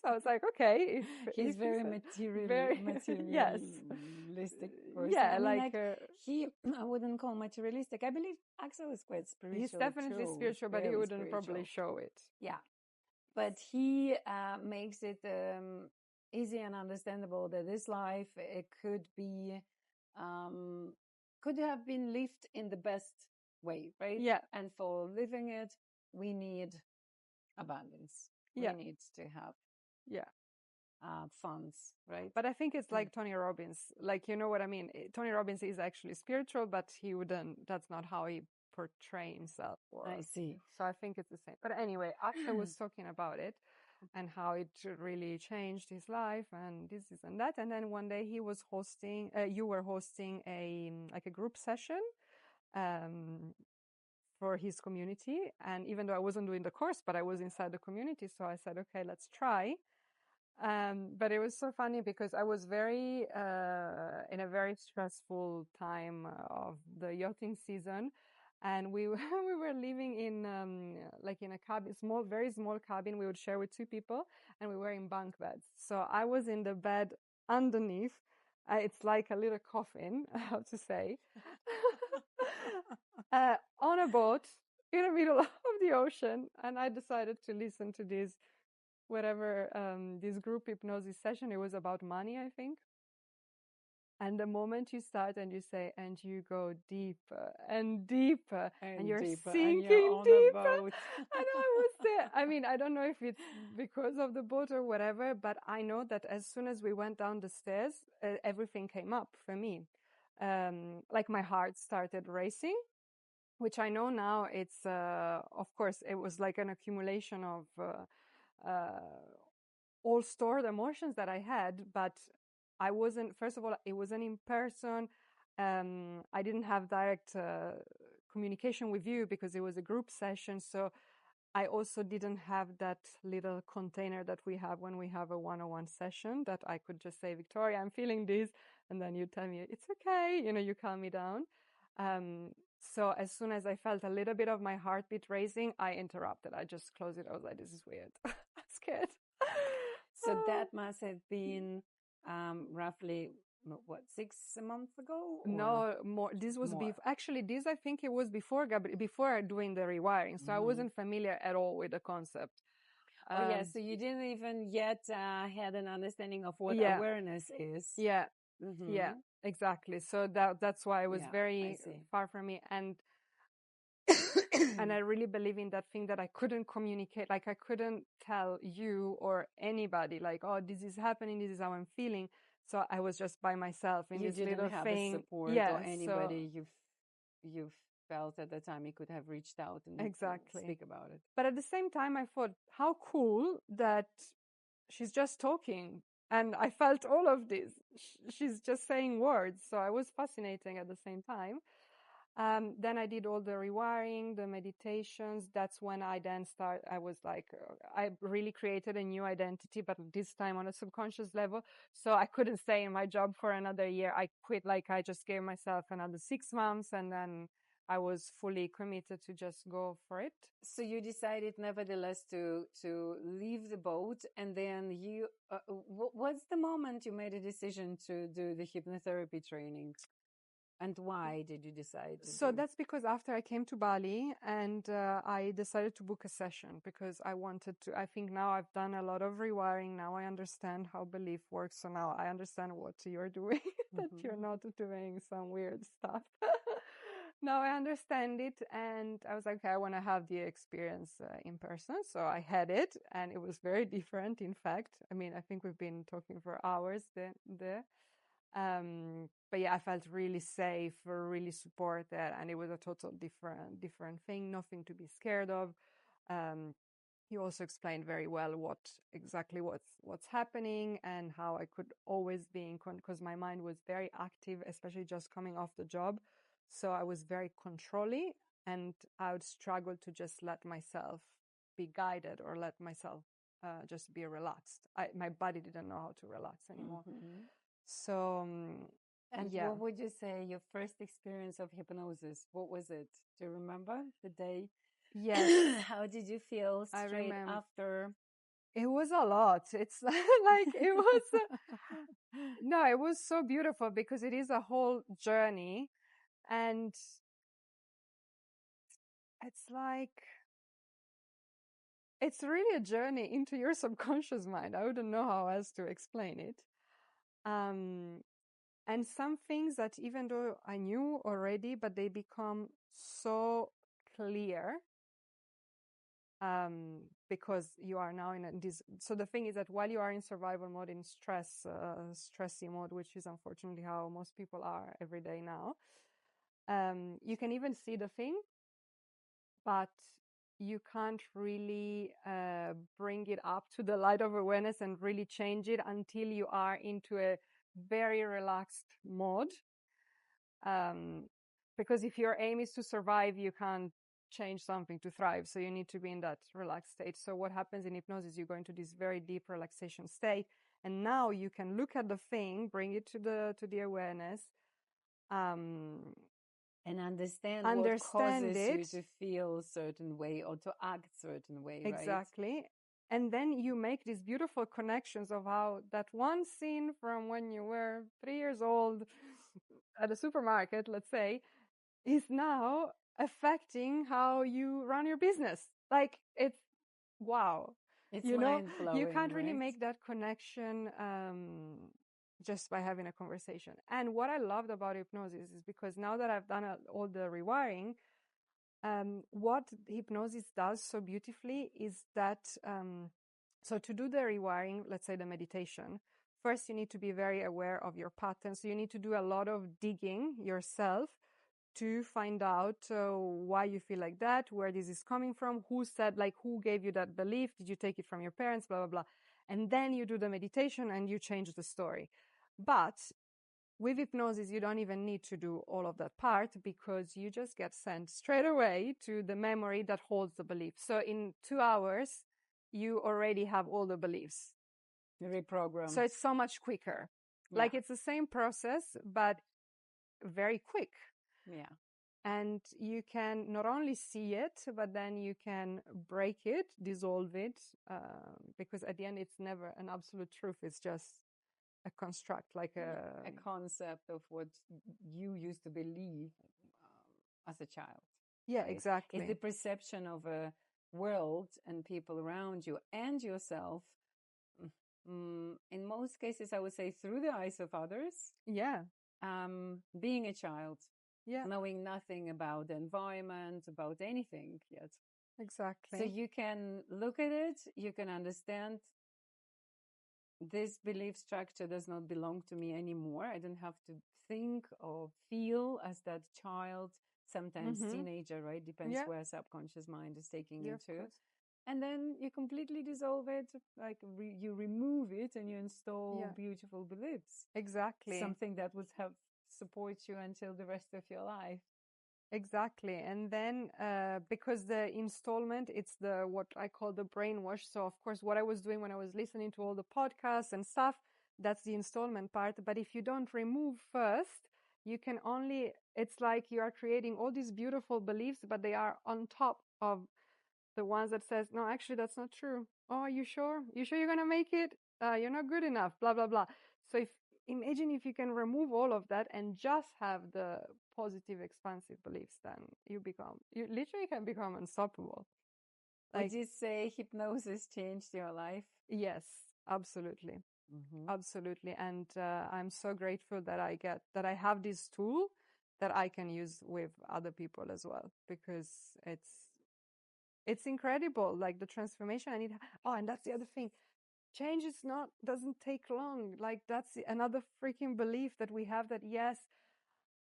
So I was like, okay, he's very materialistic yes, person. yeah, I mean, like I wouldn't call materialistic. I believe Axel is quite spiritual. He's definitely too. spiritual, but Very he wouldn't spiritual. probably show it. Yeah, but he makes it easy and understandable that this life it could be could have been lived in the best way, right? Yeah. And for living it, we need abundance. Yeah. We need to have funds, right? But I think it's like Tony Robbins. Like, you know what I mean? Tony Robbins is actually spiritual, but he wouldn't, that's not how he portray himself. I see. So I think it's the same. But anyway, Axel was talking about it and how it really changed his life and this and that. And then one day he was hosting, you were hosting a group session for his community. And even though I wasn't doing the course, but I was inside the community. So I said, okay, let's try. But it was so funny because I was very, in a very stressful time of the yachting season. And we were living in, like in a cabin, very small cabin we would share with two people, and we were in bunk beds. So I was in the bed underneath. It's like a little coffin, I have to say, on a boat in the middle of the ocean. And I decided to listen to this group hypnosis session. It was about money, I think. And the moment you start and you say, and you go deeper and deeper, and you're deeper, sinking and you're on deeper. a boat. And I was there. I mean, I don't know if it's because of the boat or whatever, but I know that as soon as we went down the stairs, everything came up for me. Like my heart started racing, which I know now it's, of course, it was like an accumulation of all stored emotions that I had, but I wasn't, first of all, it wasn't in person. I didn't have direct communication with you because it was a group session. So I also didn't have that little container that we have when we have a one-on-one session that I could just say, Victoria, I'm feeling this. And then you tell me, it's okay. You know, you calm me down. So as soon as I felt a little bit of my heartbeat racing, I interrupted. I just closed it. I was like, this is weird. I'm scared. So that must have been roughly, what, 6 months ago? No, more. This was actually, this I think it was before doing the rewiring. So I wasn't familiar at all with the concept. So you didn't even yet had an understanding of what awareness is. Yeah, yeah, exactly. So that's why it was very far from me. And And I really believe in that thing that I couldn't communicate, like I couldn't tell you or anybody, like, oh, this is happening, this is how I'm feeling. So I was just by myself in You this didn't little have a thing. support or Yeah, so anybody you've felt at the time you could have reached out and exactly. speak about it. But at the same time, I thought, how cool that she's just talking. And I felt all of this. She's just saying words. So I was fascinating at the same time. Then I did all the rewiring, the meditations. That's when I then I was like, I really created a new identity, but this time on a subconscious level. So I couldn't stay in my job for another year. I quit, like I just gave myself another 6 months, and then I was fully committed to just go for it. So you decided nevertheless to leave the boat, and then you what's the moment you made a decision to do the hypnotherapy training? And why did you decide to So do? that's because after I came to Bali and I decided to book a session because I wanted to. I think now I've done a lot of rewiring. Now I understand how belief works. So now I understand what you're doing, that you're not doing some weird stuff. Now I understand it. And I was like, okay, I want to have the experience in person. So I had it, and it was very different, in fact. I mean, I think we've been talking for hours there. But yeah, I felt really safe, really supported, and it was a total different thing, nothing to be scared of. You also explained very well exactly what's happening and how I could always be in because my mind was very active, especially just coming off the job. So I was very controlling, and I would struggle to just let myself be guided or let myself just be relaxed. My body didn't know how to relax anymore. So, and yeah. what would you say your first experience of hypnosis? What was it? Do you remember the day? Yes, How did you feel I straight remember. after? It was a lot. It's like it was, no, it was so beautiful because it is a whole journey, and it's like, it's really a journey into your subconscious mind. I wouldn't know how else to explain it. And some things that even though I knew already, but they become so clear because you are now in this. So the thing is that while you are in survival mode, in stressy mode, which is unfortunately how most people are every day now, you can even see the thing, but you can't really bring it up to the light of awareness and really change it until you are into a very relaxed mode. Because if your aim is to survive, you can't change something to thrive. So you need to be in that relaxed state. So what happens in hypnosis, you go into this very deep relaxation state, and now you can look at the thing, bring it to the awareness, And understand what understand causes you it to feel a certain way or to act certain way, right? exactly. And then you make these beautiful connections of how that one scene from when you were 3 years old at a supermarket, let's say, is now affecting how you run your business. Like, it's wow. It's You know, mind you blowing, can't really right? make that connection just by having a conversation. And what I loved about hypnosis is because now that I've done all the rewiring, what hypnosis does so beautifully is that, so to do the rewiring, let's say the meditation, first you need to be very aware of your patterns. So you need to do a lot of digging yourself to find out why you feel like that, where this is coming from, who said, like, who gave you that belief, did you take it from your parents, blah, blah, blah. And then you do the meditation and you change the story. But with hypnosis, you don't even need to do all of that part because you just get sent straight away to the memory that holds the belief. So in 2 hours, you already have all the beliefs. Reprogrammed. So it's so much quicker. Yeah. Like, it's the same process, but very quick. Yeah. And you can not only see it, but then you can break it, dissolve it, because at the end, it's never an absolute truth. It's just a construct, like A concept of what you used to believe as a child. yeah, Right? exactly. It's the perception of a world and people around you and yourself. In most cases, I would say through the eyes of others. Yeah. Being a child. Yeah, knowing nothing about the environment, about anything yet. So exactly. you can look at it, you can understand this belief structure does not belong to me anymore. I don't have to think or feel as that child, sometimes Mm-hmm. teenager, right? Depends Yeah, where subconscious mind is taking yeah, you of to. course. And then you completely dissolve it, like you remove it and you install Yeah, beautiful beliefs, exactly. something that would have support you until the rest of your life. Exactly. And then because the installment, it's the what I call the brainwash. So of course, what I was doing when I was listening to all the podcasts and stuff, that's the installment part. But if you don't remove first, you can only, it's like you are creating all these beautiful beliefs, but they are on top of the ones that says, no, actually, that's not true. Oh, are you sure? You sure you're going to make it? You're not good enough, blah, blah, blah. So if imagine if you can remove all of that and just have the positive, expansive beliefs, then you literally can become unstoppable. Would Like, you say hypnosis changed your life? yes, absolutely. Mm-hmm. Absolutely. And I'm so grateful that I have this tool that I can use with other people as well, because it's incredible, like the transformation. Oh, and that's the other thing. Change is not, doesn't take long. Like that's another freaking belief that we have that, yes,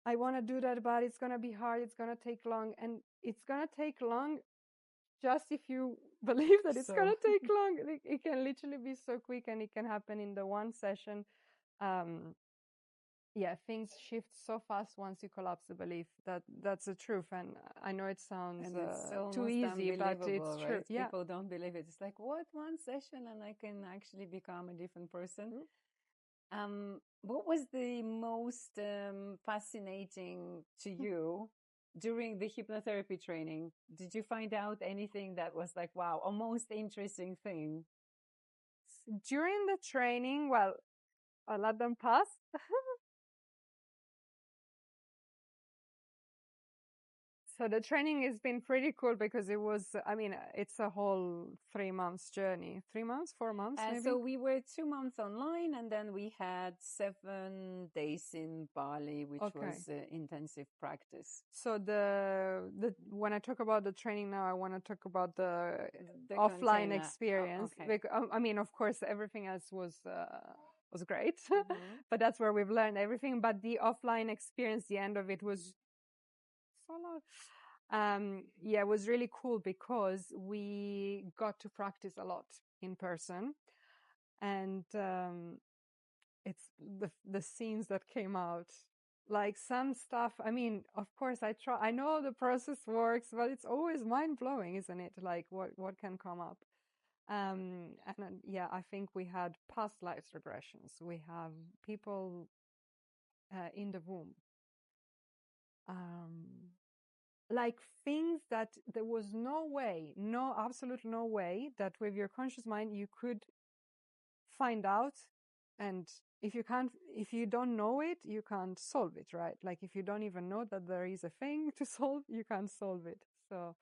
I want to do that, but it's going to be hard. It's going to take long. And it's going to take long just if you believe that it's going So, to take long. It can literally be so quick and it can happen in the one session. Um, yeah, things shift so fast once you collapse the belief. That's the truth. And I know it sounds and it's too almost easy, but it's unbelievable, true. right? Yeah. People don't believe it. It's like, what, one session and I can actually become a different person? Mm. What was the most fascinating to you during the hypnotherapy training? Did you find out anything that was like, wow, a most interesting thing? During the training, well, I let them pass. So the training has been pretty cool because it was, I mean, it's a whole 3 months journey. 3 months, 4 months, So maybe. we were 2 months online, and then we had 7 days in Bali, which Okay. was intensive practice. So the when I talk about the training now, I want to talk about the The offline container. Oh, experience. okay. I mean, of course, everything else was great, Hmm. but that's where we've learned everything. But the offline experience, the end of it was so long. Yeah, it was really cool because we got to practice a lot in person, and it's the scenes that came out, like some stuff. I mean, of course, I know the process works, but it's always mind blowing, isn't it? Like what can come up. And yeah, I think we had past lives regressions. We have people in the womb. Um, like things that there was no way, no, absolute no way that with your conscious mind you could find out. And if you don't know it, you can't solve it, right? Like if you don't even know that there is a thing to solve, you can't solve it. So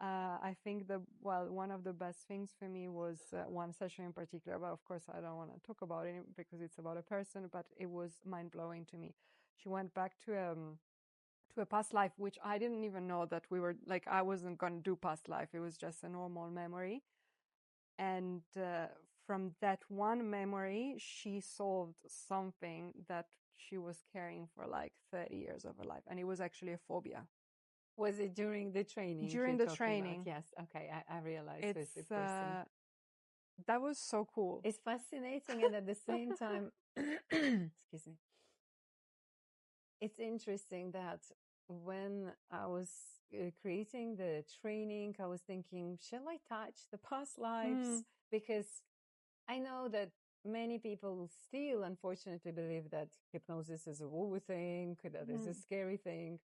I think one of the best things for me was one session in particular, but of course I don't want to talk about it because it's about a person, but it was mind blowing to me. She went back to a past life, which I didn't even know that we were like, I wasn't going to do past life. It was just a normal memory. And from that one memory, she solved something that she was carrying for like 30 years of her life. And it was actually a phobia. Was it during the training you're During the talking about? training, Yes. Okay. I realize who's the it's, person. that was so cool. It's fascinating. And at the same time, excuse me, it's interesting that when I was creating the training, I was thinking, shall I touch the past lives? Mm, Because I know that many people still, unfortunately, believe that hypnosis is a woo thing, that is a mm, scary thing.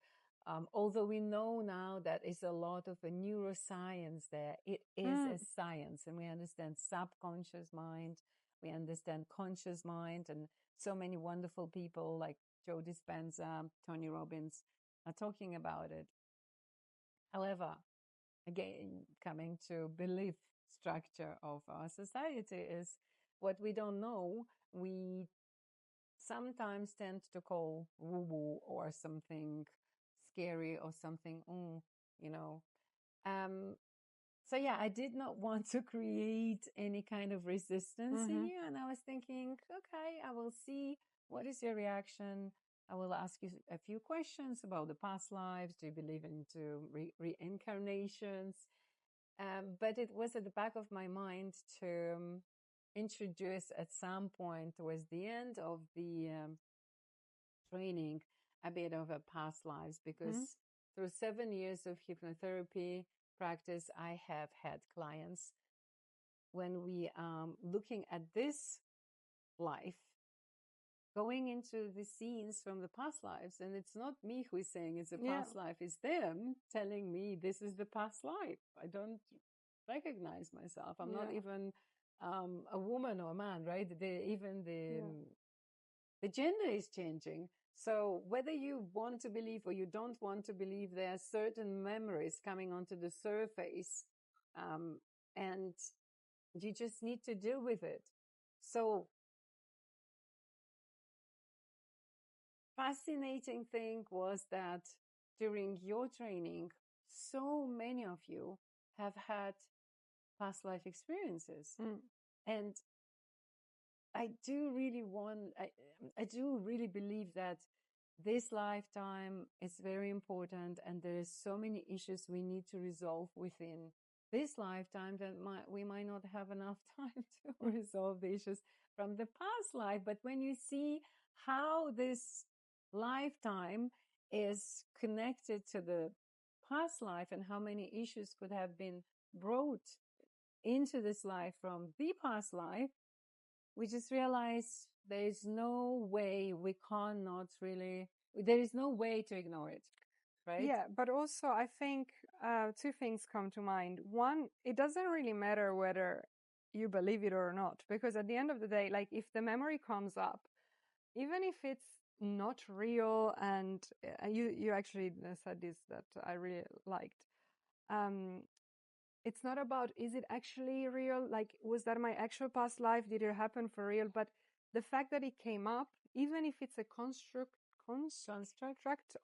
Although we know now that it's a lot of a neuroscience there, it is mm, a science, and we understand subconscious mind, we understand conscious mind, and so many wonderful people like Joe Dispenza, Tony Robbins are talking about it. However, again, coming to belief structure of our society is what we don't know, we sometimes tend to call woo woo or something scary or something, you know. Um, so yeah, I did not want to create any kind of resistance in Mm-hmm. you. And I was thinking, okay, I will see what is your reaction. I will ask you a few questions about the past lives. Do you believe into reincarnations? But it was at the back of my mind to introduce at some point towards the end of the training a bit of a past lives, Mm-hmm. because through 7 years of hypnotherapy practice, I have had clients when we looking at this life, going into the scenes from the past lives, and it's not me who is saying it's a Yeah. past life, it's them telling me this is the past life. I don't recognize myself. I'm not Yeah. even a woman or a man, right? Even Yeah. the gender is changing. So whether you want to believe or you don't want to believe, there are certain memories coming onto the surface, um, and you just need to deal with it. So fascinating thing was that during your training, so many of you have had past life experiences. Mm. And I do really believe that this lifetime is very important, and there is so many issues we need to resolve within this lifetime that we might not have enough time to resolve the issues from the past life. But when you see how this lifetime is connected to the past life and how many issues could have been brought into this life from the past life, we just realize there is no way we cannot really, there is no way to ignore it, right? Yeah, but also I think two things come to mind. One, it doesn't really matter whether you believe it or not, because at the end of the day, like if the memory comes up, even if it's not real, and you actually said this that I really liked. Um, it's not about is it actually real? Like, was that my actual past life? Did it happen for real? But the fact that it came up, even if it's a construct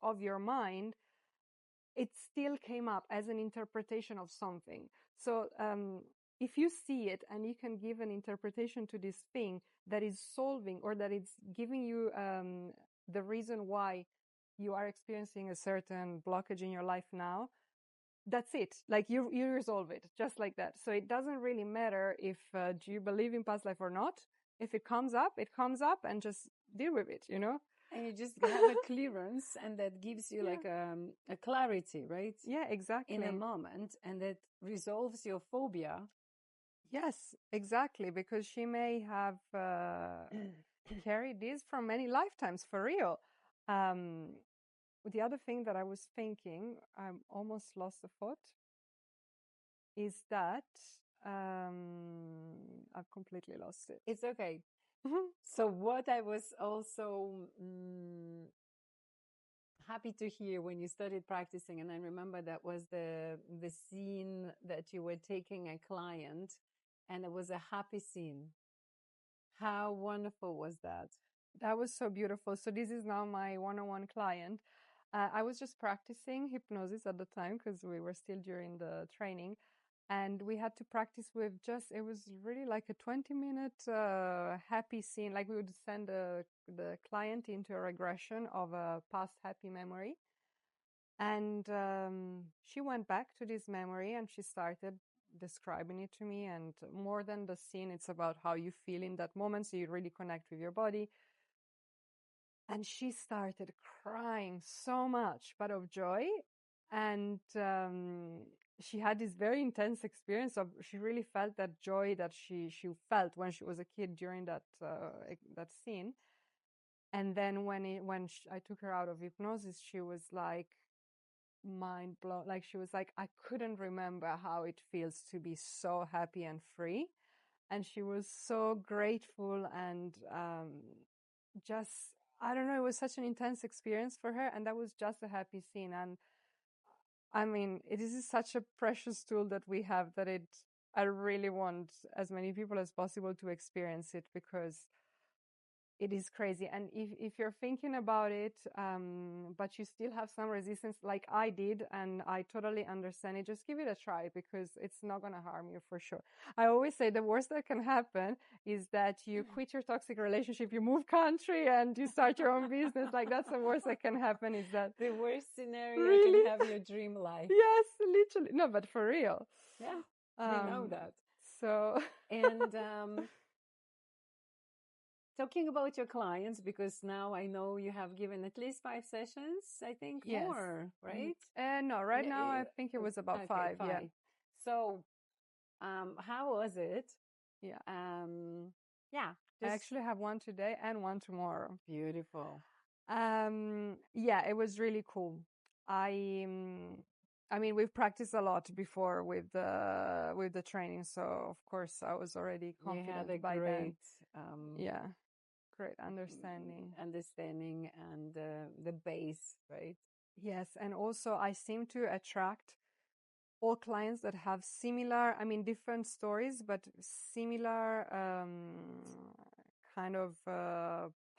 of your mind, it still came up as an interpretation of something. So if you see it and you can give an interpretation to this thing that is solving or that it's giving you the reason why you are experiencing a certain blockage in your life now, that's it. Like you resolve it just like that. So it doesn't really matter if do you believe in past life or not. If it comes up, and just deal with it, you know? And you just have a clearance, and that gives you Yeah. like a clarity, right? Yeah, In a exactly. moment, and that resolves your phobia. Yes, exactly. Because she may have carried this from many lifetimes for real. Um, the other thing that I was thinking, I almost lost the thought, is that I've completely lost it. It's okay. So what I was also happy to hear when you started practicing, and I remember that was the scene that you were taking a client, and it was a happy scene. How wonderful was that? That was so beautiful. So this is now my one-on-one client. I was just practicing hypnosis at the time because we were still during the training, and we had to practice with just, it was really like a 20-minute happy scene. Like we would send the client into a regression of a past happy memory. And she went back to this memory and she started describing it to me. And more than the scene, it's about how you feel in that moment. So you really connect with your body. And she started crying so much, but of joy. And she had this very intense experience of, she really felt that joy that she felt when she was a kid during that scene. And then I took her out of hypnosis, she was like mind blown. Like she was like, I couldn't remember how it feels to be so happy and free. And she was so grateful and just, I don't know, it was such an intense experience for her. And that was just a happy scene. And I mean, it is such a precious tool that we have that I really want as many people as possible to experience it, because It is crazy. And if you're thinking about it, but you still have some resistance like I did, and I totally understand it, just give it a try because it's not going to harm you for sure. I always say the worst that can happen is that you quit your toxic relationship, you move country and you start your own business. Like that's the worst that can happen is that. The worst scenario, Really? you can have your dream life. Yes, literally. No, but for real. Yeah, we know that. So. And talking about your clients, because now I know you have given at least 5 sessions, I think Yes. more, right? No, right now I think it was about okay, 5. Yeah. So, how was it? Yeah. Yeah. I actually have one today and one tomorrow. Beautiful. Yeah, it was really cool. I mean, we've practiced a lot before with the training, so of course I was already confident you had a by great, then. Yeah, great understanding. Understanding and the base, right? Yes, and also I seem to attract all clients that have similar, I mean, different stories, but similar kind of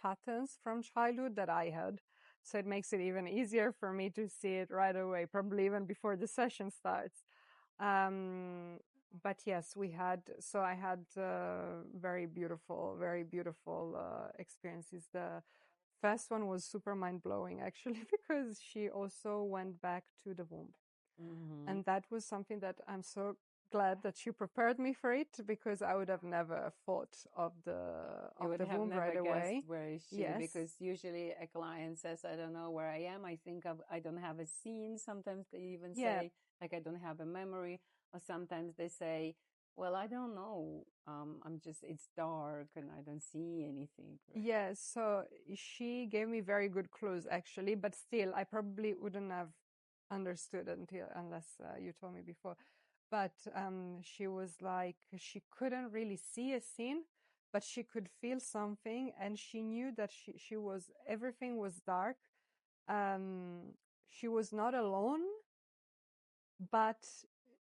patterns from childhood that I had. So it makes it even easier for me to see it right away, probably even before the session starts. But yes, I had very beautiful experiences. The first one was super mind blowing, actually, because she also went back to the womb. Mm-hmm. And that was something that I'm so glad that you prepared me for it, because I would have never thought of the womb right away. Where is she? Yes. Because usually a client says, I don't know where I am. I think I don't have a scene. Sometimes they even say, like, I don't have a memory. Or sometimes they say, well, I don't know. It's dark and I don't see anything. Right? Yes. So she gave me very good clues, actually, but still, I probably wouldn't have understood unless you told me before. But she was like, she couldn't really see a scene, but she could feel something, and she knew that everything was dark. She was not alone,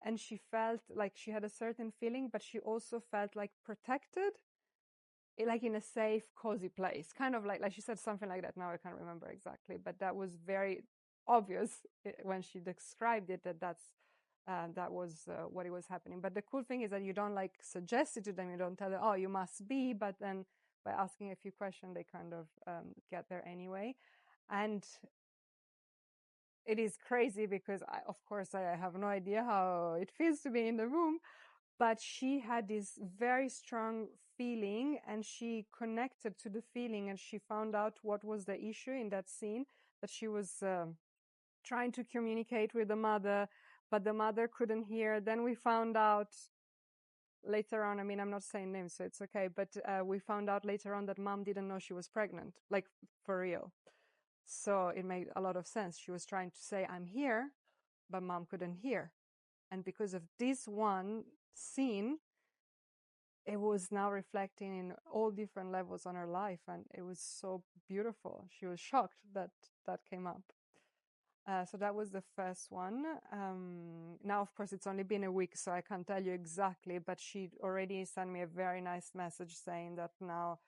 and she felt like she had a certain feeling, but she also felt like protected, like in a safe, cozy place, kind of like she said something like that. Now I can't remember exactly, but that was very obvious when she described it, that was what it was happening. But the cool thing is that you don't like suggest it to them. You don't tell them, oh, you must be, but then by asking a few questions, they kind of get there anyway. And it is crazy because of course I have no idea how it feels to be in the room, but she had this very strong feeling, and she connected to the feeling, and she found out what was the issue in that scene, that she was trying to communicate with the mother, but the mother couldn't hear. Then we found out later on, I mean, I'm not saying names, so it's okay, but we found out later on that mom didn't know she was pregnant, like for real. So it made a lot of sense. She was trying to say, I'm here, but mom couldn't hear. And because of this one scene, it was now reflecting in all different levels on her life, and it was so beautiful. She was shocked that that came up. So that was the first one. Now, of course, it's only been a week, so I can't tell you exactly, but she already sent me a very nice message saying that now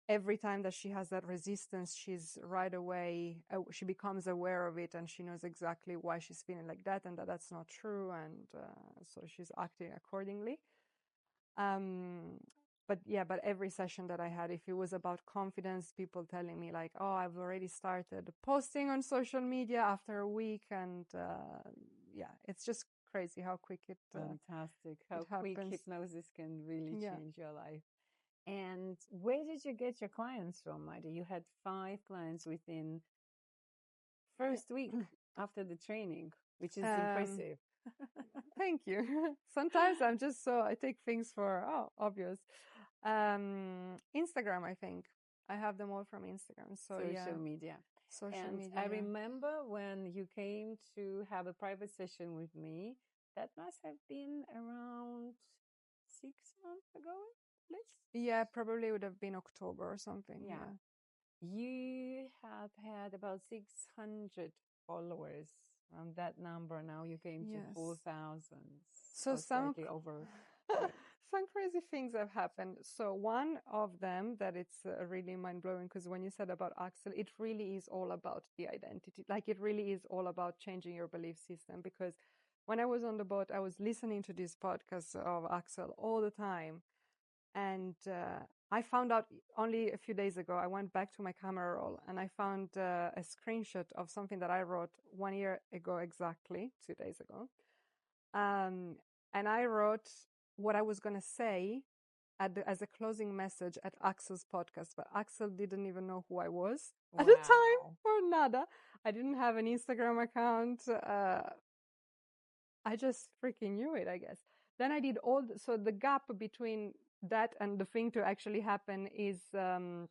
every time that she has that resistance, she's right away, she becomes aware of it, and she knows exactly why she's feeling like that, and that that's not true. And so she's acting accordingly. But every session that I had, if it was about confidence, people telling me like, oh, I've already started posting on social media after a week. And it's just crazy how quick it fantastic how it quick happens. Hypnosis can really change your life. And where did you get your clients from, Maddy? You had 5 clients within first week after the training, which is impressive. Thank you. Sometimes I take things for obvious. Instagram, I think. I have them all from Instagram. So social media. I remember when you came to have a private session with me, that must have been around 6 months ago, please? Yeah, probably would have been October or something. Yeah. You have had about 600 followers. From that number, now you came to 4,000. So slightly over. some crazy things have happened. So one of them that it's really mind-blowing, because when you said about Axel, it really is all about the identity. Like it really is all about changing your belief system. Because when I was on the boat, I was listening to this podcast of Axel all the time. And I found out only a few days ago, I went back to my camera roll and I found a screenshot of something that I wrote 1 year ago, exactly 2 days ago. And I wrote what I was going to say as a closing message at Axel's podcast, but Axel didn't even know who I was at the time or nada. I didn't have an Instagram account. I just freaking knew it, I guess. Then I did so the gap between that and the thing to actually happen is an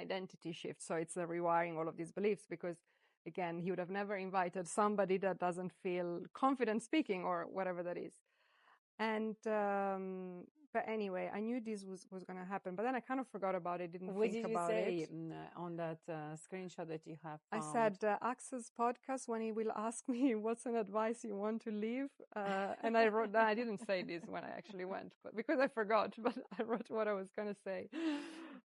identity shift. So it's rewiring all of these beliefs, because again, he would have never invited somebody that doesn't feel confident speaking or whatever that is. And but anyway, I knew this was going to happen, but then I kind of forgot about it, didn't What think did you about say it. on that screenshot that you have I found? said, Axel's podcast, when he will ask me what's an advice you want to leave. And I wrote that. I didn't say this when I actually went, but because I forgot, but I wrote what I was going to say.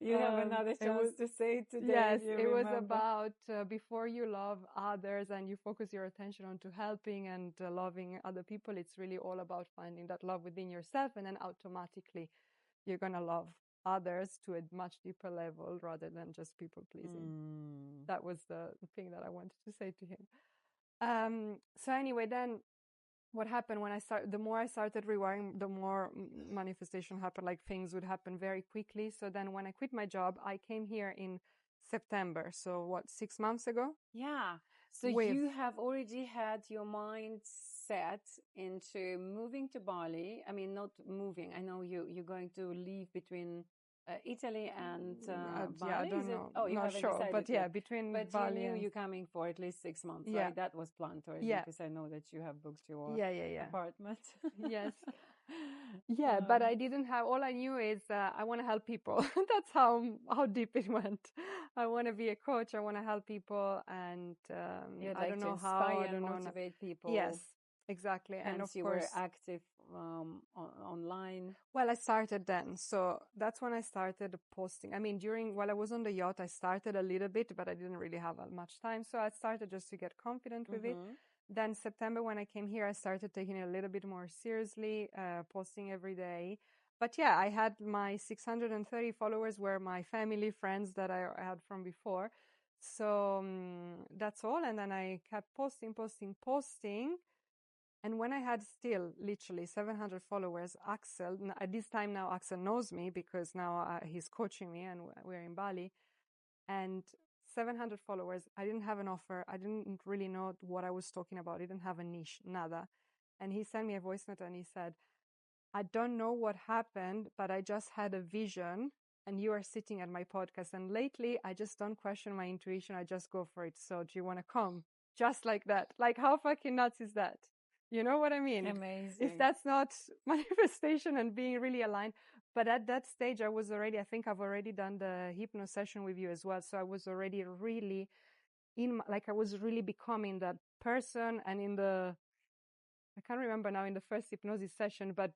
You have another chance to say it today. Yes, if you it was remember. about before you love others and you focus your attention onto helping and loving other people, it's really all about finding that love within yourself, and then automatically you're going to love others to a much deeper level rather than just people pleasing. That was the thing that I wanted to say to him. So anyway, then what happened when the more I started rewiring, the more manifestation happened, like things would happen very quickly. So then when I quit my job, I came here in September. So what, 6 months ago? Yeah. So you have already had your mind set into moving to Bali. I mean, not moving. I know you're going to leave between Italy and Bali. Yeah, I don't know. Oh, you not haven't sure, decided but yeah, yet. between But Bali you knew and you're coming for at least 6 months, yeah. right? That was planned already, Yeah. because I know that you have booked your yeah. apartment. Yes. Yeah, but I didn't have, all I knew is I want to help people. That's how deep it went. I want to be a coach. I want to help people, and You'd I like don't to know how. inspire I and don't know. motivate people. Yes, exactly. Hence, and of you course, were active online. well, I started then. So that's when I started posting. I mean, while I was on the yacht, I started a little bit, but I didn't really have much time. So I started just to get confident with it. Then September, when I came here, I started taking it a little bit more seriously, posting every day. But yeah, I had my 630 followers were my family, friends that I had from before. So that's all. And then I kept posting. And when I had still literally 700 followers, Axel, at this time now Axel knows me because now he's coaching me and we're in Bali. And 700 followers, I didn't have an offer. I didn't really know what I was talking about. I didn't have a niche, nada. And he sent me a voice note and he said, I don't know what happened, but I just had a vision and you are sitting at my podcast. And lately, I just don't question my intuition. I just go for it. So do you want to come? Just like that. Like, how fucking nuts is that? You know what I mean? Amazing. If that's not manifestation and being really aligned. But at that stage, I think I've already done the hypno session with you as well. So I was already really I was really becoming that person. And I can't remember now in the first hypnosis session, but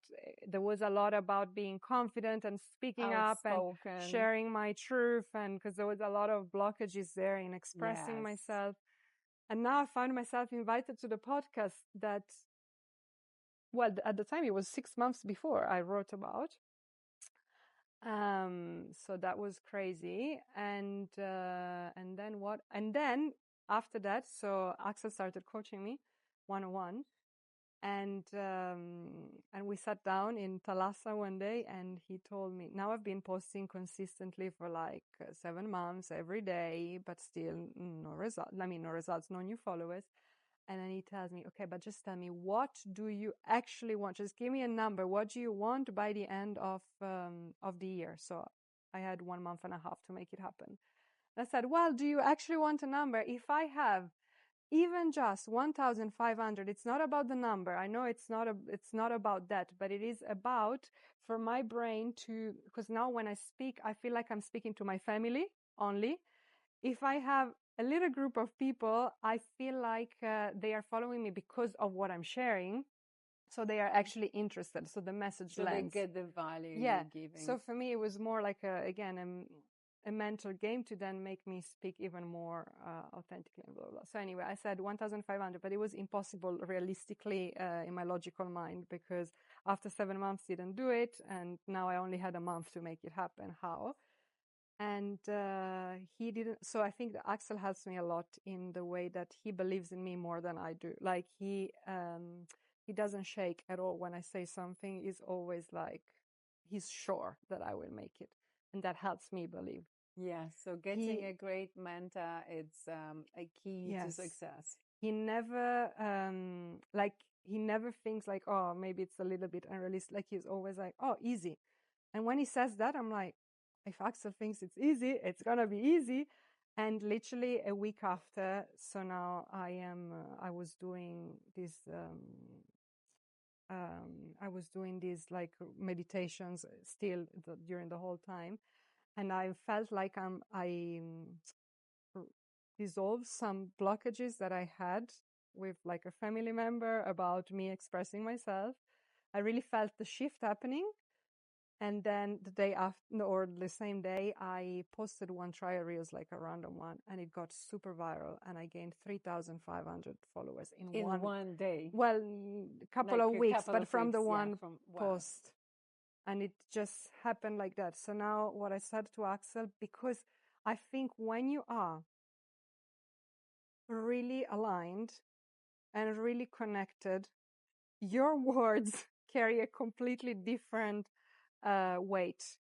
there was a lot about being confident and speaking up and sharing my truth. And because there was a lot of blockages there in expressing myself. And now I found myself invited to the podcast that, well, at the time it was 6 months before I wrote about. So that was crazy. And then what? And then after that, so Axel started coaching me 101. And we sat down in Thalassa one day and he told me, now I've been posting consistently for like 7 months every day, but still no results. I mean, no results, no new followers. And then he tells me, okay, but just tell me, what do you actually want? Just give me a number. What do you want by the end of the year? So I had 1.5 months to make it happen. I said, well, do you actually want a number? If I have even just 1,500, it's not about the number. I know it's not about that, but it is about for my brain because now when I speak, I feel like I'm speaking to my family only. If I have a little group of people, I feel like they are following me because of what I'm sharing. So they are actually interested. So the message So lands. they get the value Yeah. you're giving. So for me, it was more like a mental game to then make me speak even more authentically and blah, blah, blah. So anyway, I said 1,500, but it was impossible realistically in my logical mind, because after 7 months didn't do it, and now I only had a month to make it happen. How? And he didn't. So I think that Axel helps me a lot in the way that he believes in me more than I do. Like he doesn't shake at all when I say something. He's always like, he's sure that I will make it, and that helps me believe. Yeah, so getting a great mentor, it's a key to success. He never he never thinks like, oh, maybe it's a little bit unrealistic. Like he's always like, oh, easy. And when he says that, I'm like, if Axel thinks it's easy, it's gonna be easy. And literally a week after, so now I was doing this like meditations still during the whole time, and I felt like I dissolved some blockages that I had with like a family member about me expressing myself. I really felt the shift happening. And then the day after, or the same day, I posted one trial reels, like a random one, and it got super viral, and I gained 3,500 followers in one day. Well, a couple of weeks, but from the one post. And it just happened like that. So now what I said to Axel, because I think when you are really aligned and really connected, your words carry a completely different weight.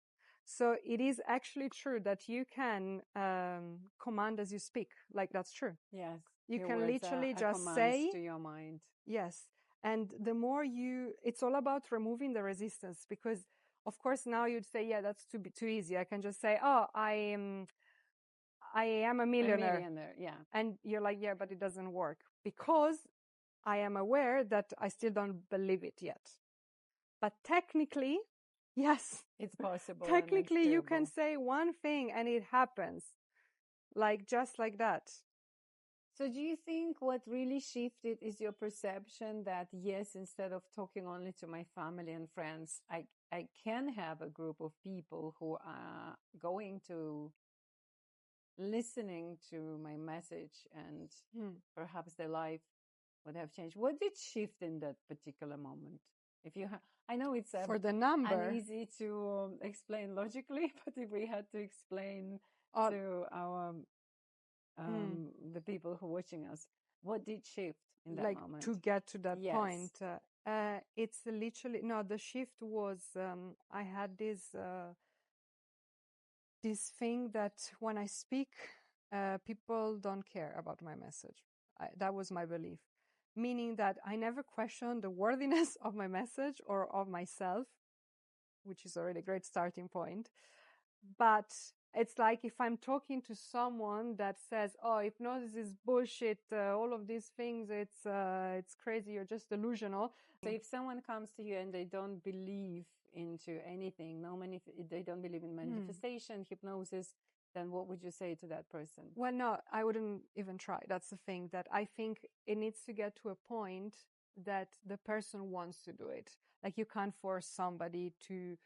So it is actually true that you can command as you speak. Like, that's true. Yes. You can literally just say to your mind. Yes. And the more it's all about removing the resistance, because of course now you'd say, yeah, that's too easy. I can just say, oh, I am a millionaire. Yeah. And you're like, yeah, but it doesn't work, because I am aware that I still don't believe it yet. But technically, yes, it's possible. Technically, you can say one thing and it happens, like just like that. So do you think what really shifted is your perception that, yes, instead of talking only to my family and friends, I can have a group of people who are going to listening to my message, and perhaps their life would have changed. What did shift in that particular moment? If you I know it's for the number uneasy to explain logically, but if we had to explain to our the people who are watching us, what did shift in that moment? To get to that point? It's literally, no, the shift was, I had this thing that when I speak, people don't care about my message. That was my belief, meaning that I never questioned the worthiness of my message or of myself, which is already a great starting point. But it's like if I'm talking to someone that says, oh, hypnosis is bullshit, all of these things, it's crazy, you're just delusional. So if someone comes to you and they don't believe into anything, they don't believe in manifestation, hypnosis, then what would you say to that person? Well, no, I wouldn't even try. That's the thing, that I think it needs to get to a point that the person wants to do it. Like, you can't force somebody to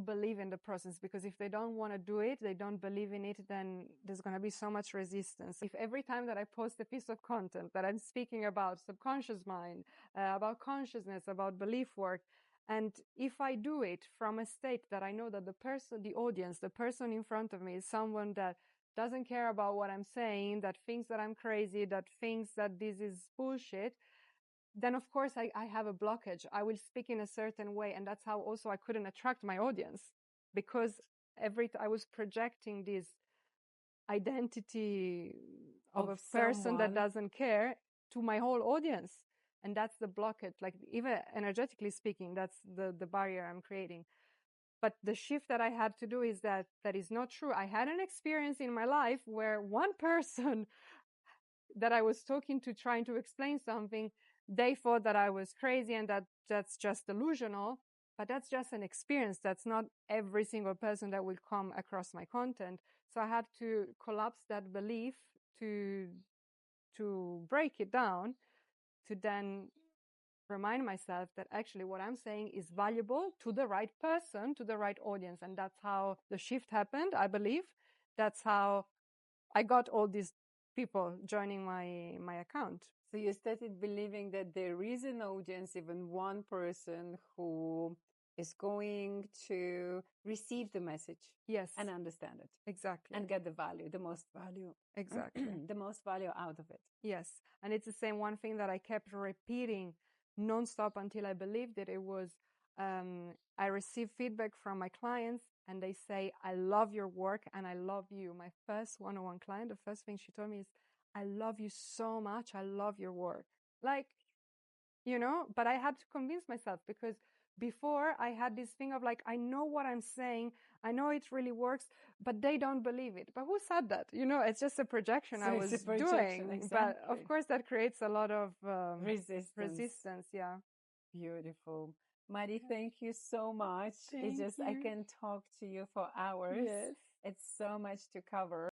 believe in the process, because if they don't want to do it, they don't believe in it, then there's going to be so much resistance. If every time that I post a piece of content that I'm speaking about subconscious mind, about consciousness, about belief work, and if I do it from a state that I know that the audience, the person in front of me is someone that doesn't care about what I'm saying, that thinks that I'm crazy, that thinks that this is bullshit, then of course I have a blockage. I will speak in a certain way. And that's how also I couldn't attract my audience, because I was projecting this identity of a person that doesn't care to my whole audience. And that's the blockage. Like, even energetically speaking, that's the barrier I'm creating. But the shift that I had to do is that is not true. I had an experience in my life where one person that I was talking to, trying to explain something, they thought that I was crazy and that's just delusional. But that's just an experience. That's not every single person that will come across my content. So I had to collapse that belief to break it down, to then remind myself that actually what I'm saying is valuable to the right person, to the right audience. And that's how the shift happened, I believe. That's how I got all these people joining my account. So you started believing that there is an audience, even one person who is going to receive the message. Yes. And understand it. Exactly. And get the value, the most value. Exactly. The most value out of it. Yes. And it's the same one thing that I kept repeating nonstop until I believed it. It was, I receive feedback from my clients and they say, I love your work and I love you. My first one-on-one client, the first thing she told me is, I love you so much. I love your work. Like, you know, but I had to convince myself because before I had this thing of like, I know what I'm saying. I know it really works, but they don't believe it. But who said that? You know, it's just a projection I was doing. Exactly. But of course that creates a lot of resistance. Yeah. Beautiful. Maddy, thank you so much. Thank I you. can talk to you for hours. Yes. It's so much to cover.